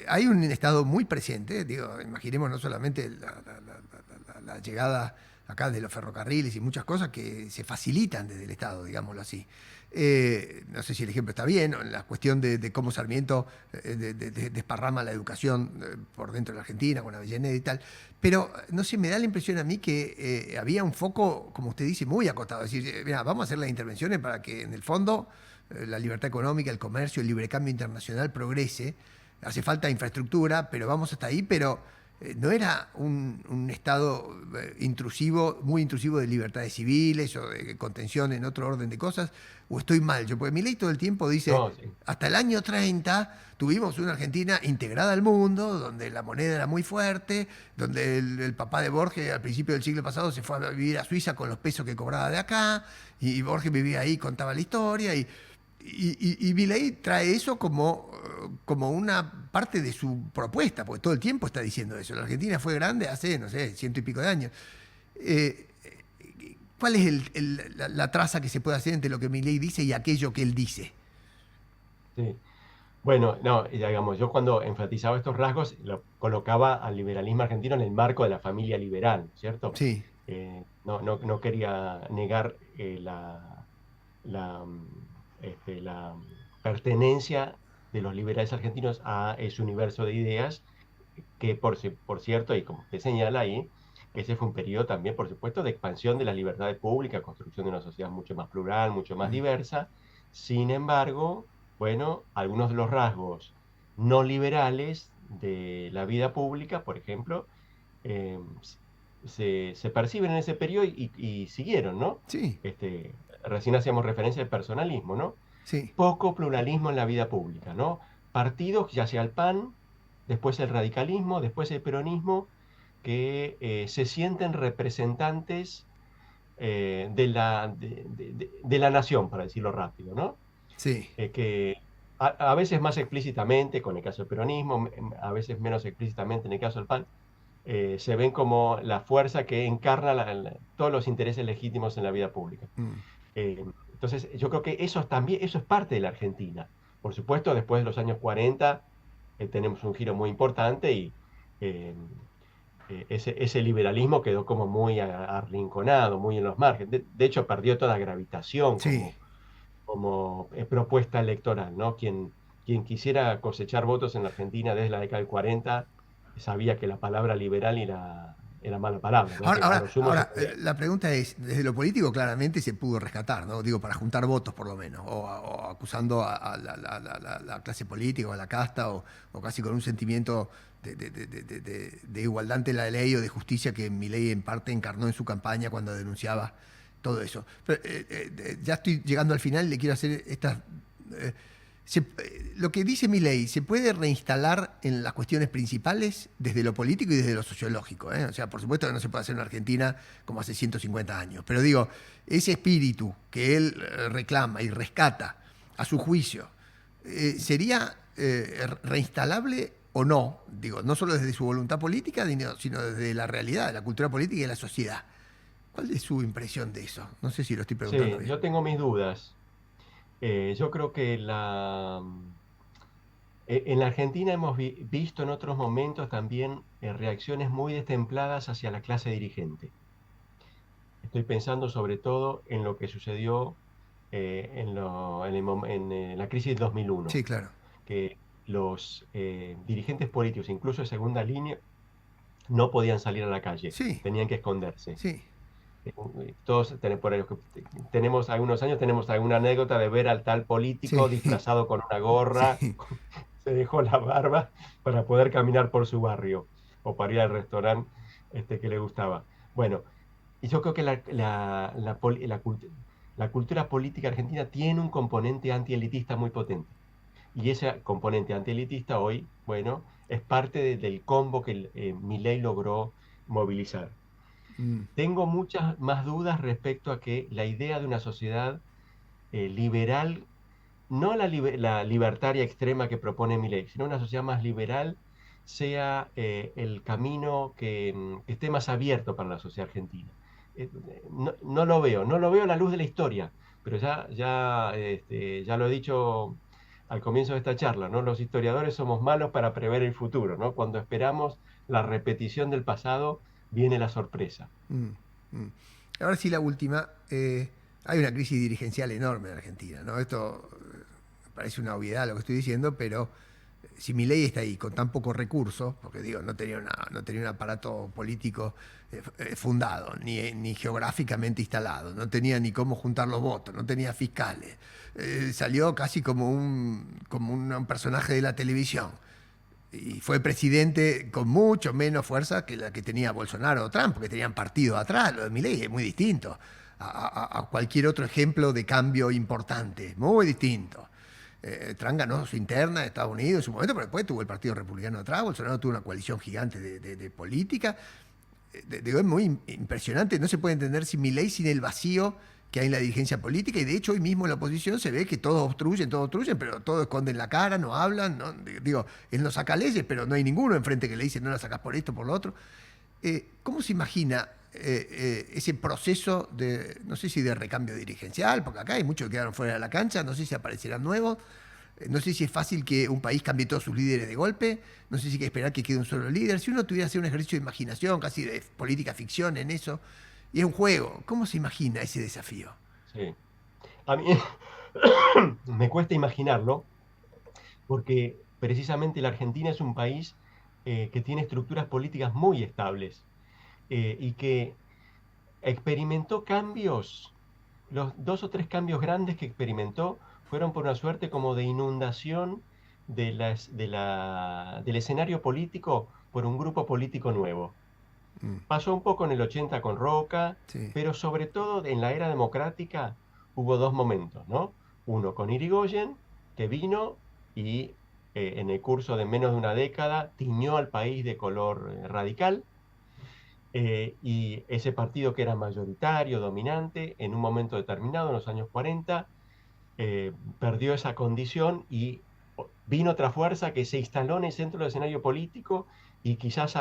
[SPEAKER 1] hay un Estado muy presente, digo, imaginemos no solamente la llegada acá de los ferrocarriles y muchas cosas que se facilitan desde el Estado, digámoslo así. No sé si el ejemplo está bien, o en la cuestión de cómo Sarmiento desparrama la educación por dentro de la Argentina, con Avellaneda y tal, pero no sé, me da la impresión a mí que había un foco, como usted dice, muy acotado. Es decir, mira, vamos a hacer las intervenciones para que en el fondo la libertad económica, el comercio, el libre cambio internacional progrese. Hace falta infraestructura, pero vamos hasta ahí, pero no era un Estado intrusivo, muy intrusivo de libertades civiles o de contención en otro orden de cosas, o estoy mal yo, porque Milei todo el tiempo dice,
[SPEAKER 2] No, sí.
[SPEAKER 1] hasta el año 30 tuvimos una Argentina integrada al mundo, donde la moneda era muy fuerte, donde el papá de Borges al principio del siglo pasado se fue a vivir a Suiza con los pesos que cobraba de acá, y Borges vivía ahí, contaba la historia, y Milei trae eso como una parte de su propuesta, porque todo el tiempo está diciendo eso. La Argentina fue grande hace, no sé, ciento y pico de años. Eh, ¿Cuál es la traza que se puede hacer entre lo que Milei dice y aquello que él dice?
[SPEAKER 2] Sí. Bueno, no, y digamos, yo cuando enfatizaba estos rasgos, lo colocaba al liberalismo argentino en el marco de la familia liberal, ¿cierto?
[SPEAKER 1] Sí,
[SPEAKER 2] No quería negar la, mm, la pertenencia de los liberales argentinos a ese universo de ideas, que por cierto, y como usted señala ahí, que ese fue un periodo también, por supuesto, de expansión de las libertades públicas, construcción de una sociedad mucho más plural, mucho más
[SPEAKER 1] mm,
[SPEAKER 2] diversa. Sin embargo, bueno, algunos de los rasgos no liberales de la vida pública, por ejemplo, eh, se perciben en ese periodo y siguieron, ¿no?
[SPEAKER 1] sí,
[SPEAKER 2] Recién hacíamos referencia al personalismo, ¿no?
[SPEAKER 1] sí.
[SPEAKER 2] Poco pluralismo en la vida pública, ¿no? Partidos, ya sea el PAN, después el radicalismo, después el peronismo, que se sienten representantes de la nación, para decirlo rápido, ¿no?
[SPEAKER 1] Sí.
[SPEAKER 2] Que a veces más explícitamente, con el caso del peronismo, a veces menos explícitamente en el caso del PAN, se ven como la fuerza que encarna todos los intereses legítimos en la vida pública.
[SPEAKER 1] Mm.
[SPEAKER 2] Entonces, yo creo que eso es parte de la Argentina. Por supuesto, después de los años 40 tenemos un giro muy importante y eh, ese liberalismo quedó como muy arrinconado, muy en los márgenes. De hecho, perdió toda gravitación
[SPEAKER 1] Sí.
[SPEAKER 2] como propuesta electoral, ¿no? Quien quisiera cosechar votos en la Argentina desde la década del 40 sabía que la palabra liberal era mala palabra, ¿no?
[SPEAKER 1] Ahora,
[SPEAKER 2] Que a
[SPEAKER 1] ahora,
[SPEAKER 2] lo sumo se
[SPEAKER 1] ahora,
[SPEAKER 2] podía.
[SPEAKER 1] la pregunta es, desde lo político claramente se pudo rescatar, ¿no? Digo, para juntar votos por lo menos, o acusando a la clase política o a la casta, o casi con un sentimiento de igualdad ante la ley o de justicia que Milei en parte encarnó en su campaña cuando denunciaba todo eso. Pero, ya estoy llegando al final y le quiero hacer estas... lo que dice Milei se puede reinstalar en las cuestiones principales desde lo político y desde lo sociológico, ¿eh? O sea, por supuesto que no se puede hacer en Argentina como hace 150 años, pero digo, ese espíritu que él reclama y rescata a su juicio, ¿sería reinstalable o no? Digo, no solo desde su voluntad política, sino desde la realidad, la cultura política y la sociedad. ¿Cuál es su impresión de eso? No sé si lo estoy preguntando
[SPEAKER 2] Sí,
[SPEAKER 1] bien.
[SPEAKER 2] yo tengo mis dudas. Yo creo que en la Argentina hemos visto en otros momentos también reacciones muy destempladas hacia la clase dirigente. Estoy pensando sobre todo en lo que sucedió en la crisis del 2001,
[SPEAKER 1] Sí, claro.
[SPEAKER 2] que los dirigentes políticos, incluso de segunda línea, no podían salir a la calle,
[SPEAKER 1] Sí,
[SPEAKER 2] tenían que esconderse.
[SPEAKER 1] sí.
[SPEAKER 2] Todos por ahí, tenemos algunos años, tenemos alguna anécdota de ver al tal político
[SPEAKER 1] Sí,
[SPEAKER 2] disfrazado con una gorra,
[SPEAKER 1] sí.
[SPEAKER 2] se dejó la barba para poder caminar por su barrio o para ir al restaurante que le gustaba. Bueno, y yo creo que la cultura política argentina tiene un componente antielitista muy potente. Y ese componente antielitista hoy, bueno, es parte del combo que Milei logró movilizar.
[SPEAKER 1] Mm,
[SPEAKER 2] Tengo muchas más dudas respecto a que la idea de una sociedad liberal, no la libertaria extrema que propone Milei, sino una sociedad más liberal, sea el camino que esté más abierto para la sociedad argentina. No lo veo, no lo veo a la luz de la historia, pero ya lo he dicho al comienzo de esta charla, ¿no? Los historiadores somos malos para prever el futuro, ¿no? Cuando esperamos la repetición del pasado, viene la sorpresa.
[SPEAKER 1] Mm, mm. Ahora sí, la última. Hay una crisis dirigencial enorme en Argentina, ¿no? Esto parece una obviedad lo que estoy diciendo, pero si Milei está ahí con tan pocos recursos, porque digo, no tenía un aparato político fundado, ni geográficamente instalado, no tenía ni cómo juntar los votos, no tenía fiscales, salió casi como un personaje de la televisión. Y fue presidente con mucho menos fuerza que la que tenía Bolsonaro o Trump, porque tenían partido atrás. Lo de Milei es muy distinto a cualquier otro ejemplo de cambio importante, muy distinto. Trump ganó su interna en Estados Unidos en su momento, pero después tuvo el Partido Republicano atrás. Bolsonaro tuvo una coalición gigante de política. Digo, es muy impresionante. No se puede entender sin Milei, sin el vacío que hay en la dirigencia política. Y de hecho, hoy mismo en la oposición se ve que todos obstruyen, pero todos esconden la cara, no hablan. ¿No? Digo, él no saca leyes, pero no hay ninguno enfrente que le dice no la sacas por esto, por lo otro. ¿Cómo se imagina ese proceso de, no sé si de recambio dirigencial, porque acá hay muchos que quedaron fuera de la cancha, no sé si aparecerán nuevos, no sé si es fácil que un país cambie todos sus líderes de golpe, no sé si hay que esperar que quede un solo líder, si uno tuviera que hacer un ejercicio de imaginación, casi de política ficción en eso, y es un juego, ¿cómo se imagina ese desafío?
[SPEAKER 2] Sí. A mí me cuesta imaginarlo porque precisamente la Argentina es un país que tiene estructuras políticas muy estables y que experimentó cambios. Los dos o tres cambios grandes que experimentó fueron por una suerte como de inundación del escenario político por un grupo político nuevo.
[SPEAKER 1] Mm,
[SPEAKER 2] Pasó un poco en el 80 con Roca,
[SPEAKER 1] sí,
[SPEAKER 2] pero sobre todo en la era democrática hubo dos momentos, ¿no? Uno con Irigoyen, que vino y en el curso de menos de una década tiñó al país de color radical, y ese partido que era mayoritario, dominante, en un momento determinado, en los años 40, perdió esa condición y vino otra fuerza que se instaló en el centro del escenario político y quizás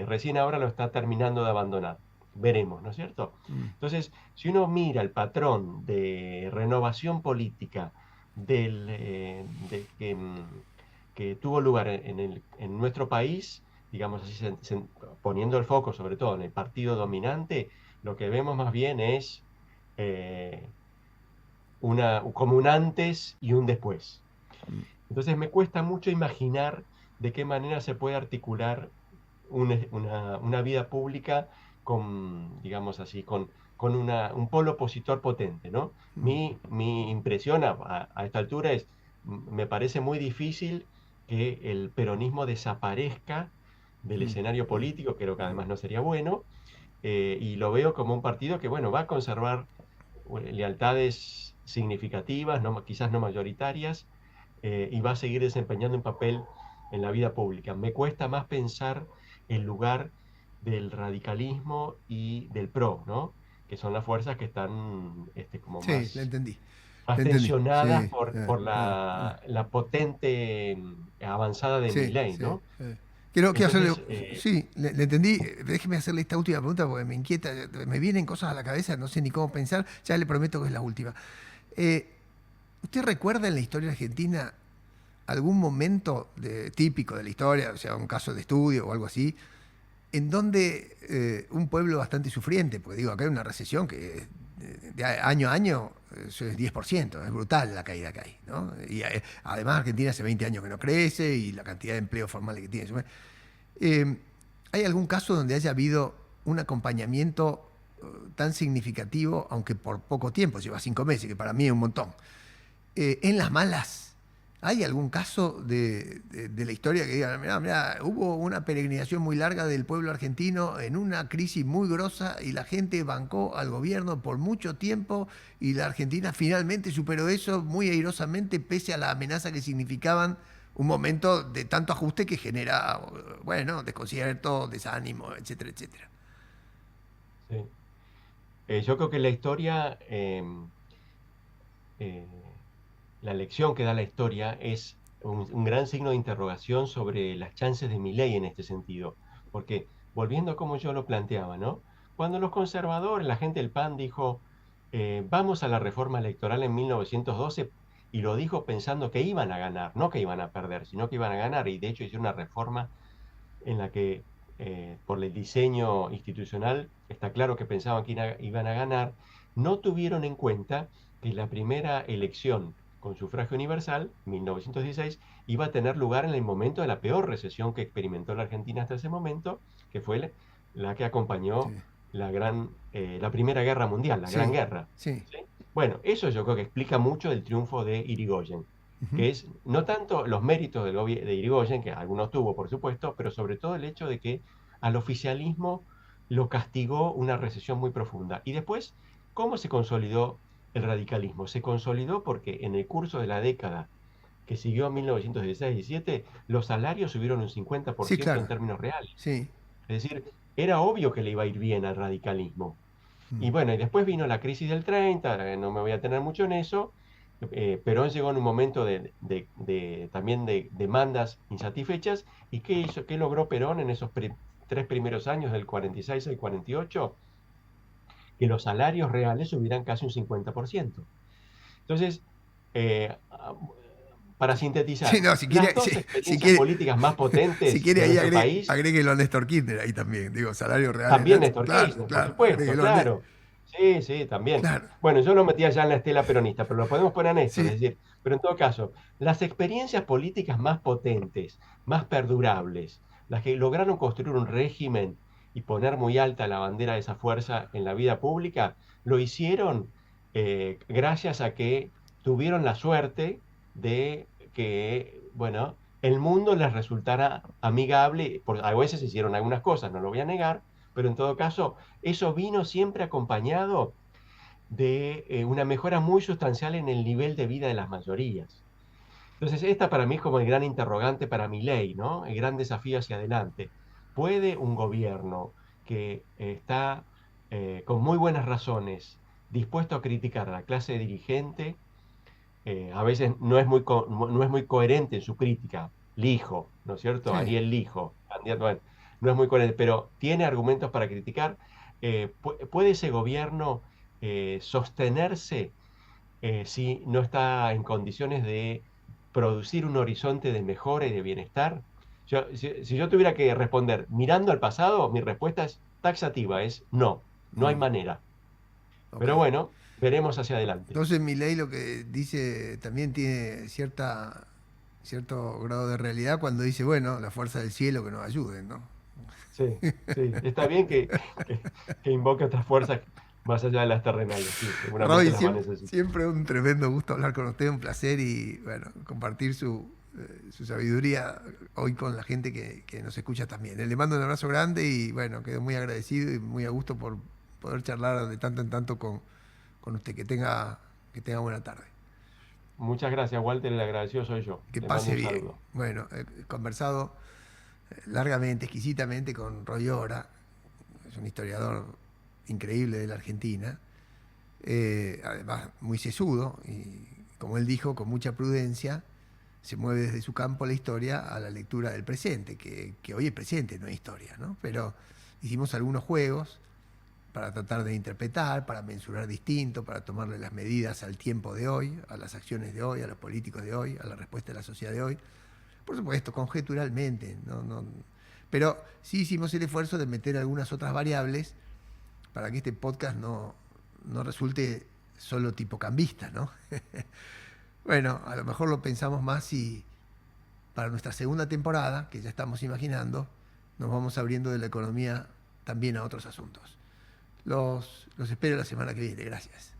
[SPEAKER 2] recién ahora lo está terminando de abandonar. Veremos, ¿no es cierto?
[SPEAKER 1] mm,
[SPEAKER 2] Entonces, si uno mira el patrón de renovación política que tuvo lugar en nuestro país, digamos así, poniendo el foco sobre todo en el partido dominante, lo que vemos más bien es eh, como un antes y un después.
[SPEAKER 1] mm,
[SPEAKER 2] Entonces me cuesta mucho imaginar de qué manera se puede articular una vida pública con, digamos así, con un polo opositor potente, ¿no?
[SPEAKER 1] mm,
[SPEAKER 2] Mi impresión a esta altura es, me parece muy difícil que el peronismo desaparezca del
[SPEAKER 1] mm,
[SPEAKER 2] escenario
[SPEAKER 1] mm,
[SPEAKER 2] político, creo que
[SPEAKER 1] mm,
[SPEAKER 2] además no sería bueno, y lo veo como un partido que, bueno, va a conservar lealtades significativas, quizás no mayoritarias, y va a seguir desempeñando un papel en la vida pública. Me cuesta más pensar el lugar del radicalismo y del PRO, ¿no? Que son las fuerzas que están como
[SPEAKER 1] sí, le
[SPEAKER 2] más
[SPEAKER 1] entendí, sí,
[SPEAKER 2] tensionadas por la potente avanzada de
[SPEAKER 1] sí,
[SPEAKER 2] Milei,
[SPEAKER 1] sí.
[SPEAKER 2] ¿no?
[SPEAKER 1] Quiero hacerle,
[SPEAKER 2] Entonces,
[SPEAKER 1] sí, le entendí. Déjeme hacerle esta última pregunta porque me inquieta, me vienen cosas a la cabeza, no sé ni cómo pensar. Ya le prometo que es la última. Eh, ¿Usted recuerda en la historia argentina algún momento típico de la historia, o sea, un caso de estudio o algo así, en donde un pueblo bastante sufriente, porque digo, acá hay una recesión que de año a año eso es 10%, es brutal la caída que hay, ¿no? Y además Argentina hace 20 años que no crece y la cantidad de empleos formales que tiene. Eh, ¿Hay algún caso donde haya habido un acompañamiento tan significativo, aunque por poco tiempo, lleva 5 meses, que para mí es un montón, en las malas? ¿Hay algún caso de la historia que diga, mirá, hubo una peregrinación muy larga del pueblo argentino en una crisis muy grosa y la gente bancó al gobierno por mucho tiempo y la Argentina finalmente superó eso muy airosamente pese a la amenaza que significaban un momento de tanto ajuste que genera, bueno, desconcierto, desánimo, etcétera, etcétera?
[SPEAKER 2] sí. Yo creo que la historia, eh, la lección que da la historia es un gran signo de interrogación sobre las chances de Milei en este sentido. Porque, volviendo a como yo lo planteaba, ¿no? Cuando los conservadores, la gente del PAN dijo, vamos a la reforma electoral en 1912, y lo dijo pensando que iban a ganar, no que iban a perder, sino que iban a ganar, y de hecho hicieron una reforma en la que, por el diseño institucional, está claro que pensaban que iban a ganar, no tuvieron en cuenta que la primera elección con sufragio universal, 1916, iba a tener lugar en el momento de la peor recesión que experimentó la Argentina hasta ese momento, que fue la que acompañó
[SPEAKER 1] Sí,
[SPEAKER 2] la Primera Guerra Mundial, la Gran
[SPEAKER 1] sí,
[SPEAKER 2] Guerra.
[SPEAKER 1] sí.
[SPEAKER 2] ¿Sí? Bueno, eso yo creo que explica mucho el triunfo de Irigoyen,
[SPEAKER 1] Ujú.
[SPEAKER 2] que es no tanto los méritos de Irigoyen, que algunos tuvo, por supuesto, pero sobre todo el hecho de que al oficialismo lo castigó una recesión muy profunda. Y después, ¿cómo se consolidó el radicalismo? Se consolidó porque en el curso de la década que siguió a 1916-17, los salarios subieron un
[SPEAKER 1] Sí,
[SPEAKER 2] 50% en
[SPEAKER 1] claro.
[SPEAKER 2] términos reales.
[SPEAKER 1] Sí.
[SPEAKER 2] Es decir, era obvio que le iba a ir bien al radicalismo. Y
[SPEAKER 1] Mm.
[SPEAKER 2] bueno, y después vino la crisis del 30, no me voy a tener mucho en eso. Perón llegó en un momento también de demandas insatisfechas. ¿Y qué hizo? ¿Qué logró Perón en esos tres primeros años, del 46 al 48? Que los salarios reales subieran casi un 50%. Entonces, eh, para
[SPEAKER 1] Sí,
[SPEAKER 2] sintetizar,
[SPEAKER 1] no,
[SPEAKER 2] las dos
[SPEAKER 1] si
[SPEAKER 2] experiencias
[SPEAKER 1] quiere,
[SPEAKER 2] políticas más
[SPEAKER 1] si
[SPEAKER 2] potentes
[SPEAKER 1] quiere
[SPEAKER 2] de
[SPEAKER 1] ahí
[SPEAKER 2] nuestro país.
[SPEAKER 1] agréguelo a Néstor Kirchner ahí también. Digo, salarios reales.
[SPEAKER 2] También Néstor
[SPEAKER 1] Claro,
[SPEAKER 2] Kirchner, por
[SPEAKER 1] claro,
[SPEAKER 2] supuesto,
[SPEAKER 1] agréguelo a
[SPEAKER 2] claro. Sí, sí, también.
[SPEAKER 1] Claro,
[SPEAKER 2] Bueno, yo lo metía ya en la estela peronista, pero lo podemos poner a Néstor, es
[SPEAKER 1] sí,
[SPEAKER 2] decir, pero en todo caso, las experiencias políticas más potentes, más perdurables, las que lograron construir un régimen y poner muy alta la bandera de esa fuerza en la vida pública, lo hicieron gracias a que tuvieron la suerte de que, bueno, el mundo les resultara amigable. A veces hicieron algunas cosas, no lo voy a negar, pero en todo caso, eso vino siempre acompañado de una mejora muy sustancial en el nivel de vida de las mayorías. Entonces, esta para mí es como el gran interrogante para mi ley, ¿no? El gran desafío hacia adelante. ¿Puede un gobierno que está con muy buenas razones dispuesto a criticar a la clase dirigente, a veces no es muy coherente en su crítica? Lijo, ¿no es cierto?
[SPEAKER 1] sí.
[SPEAKER 2] Ariel Lijo, candidato, bueno, no es muy coherente, pero tiene argumentos para criticar. ¿Puede ese gobierno sostenerse si no está en condiciones de producir un horizonte de mejora y de bienestar? Si yo tuviera que responder mirando al pasado, mi respuesta es taxativa, es no, no hay
[SPEAKER 1] Mm,
[SPEAKER 2] manera.
[SPEAKER 1] ok.
[SPEAKER 2] Pero bueno, veremos hacia adelante.
[SPEAKER 1] Entonces mi ley lo que dice también tiene cierto grado de realidad cuando dice, bueno, la fuerza del cielo que nos ayude, ¿no?
[SPEAKER 2] Sí, sí, está bien que invoque otras fuerzas más allá de las terrenales, sí, seguramente
[SPEAKER 1] Roy,
[SPEAKER 2] las va a necesitar.
[SPEAKER 1] siempre un tremendo gusto hablar con usted, un placer y bueno, compartir su sabiduría hoy con la gente que nos escucha también. Le mando un abrazo grande y bueno, quedo muy agradecido y muy a gusto por poder charlar de tanto en tanto con usted. Que tenga buena tarde.
[SPEAKER 2] Muchas gracias, Walter, el agradecido soy yo.
[SPEAKER 1] Que
[SPEAKER 2] Le mando
[SPEAKER 1] pase
[SPEAKER 2] un
[SPEAKER 1] bien.
[SPEAKER 2] saludo.
[SPEAKER 1] Bueno, he conversado largamente, exquisitamente con Roy Ora, es un historiador increíble de la Argentina, además muy sesudo y, como él dijo, con mucha prudencia, se mueve desde su campo la historia a la lectura del presente, que hoy es presente, no es historia, ¿no? Pero hicimos algunos juegos para tratar de interpretar, para mensurar distinto, para tomarle las medidas al tiempo de hoy, a las acciones de hoy, a los políticos de hoy, a la respuesta de la sociedad de hoy. Por supuesto, conjeturalmente, pero sí hicimos el esfuerzo de meter algunas otras variables para que este podcast no resulte solo tipo cambista, ¿no? Bueno, a lo mejor lo pensamos más si para nuestra segunda temporada, que ya estamos imaginando, nos vamos abriendo de la economía también a otros asuntos. Los espero la semana que viene. Gracias.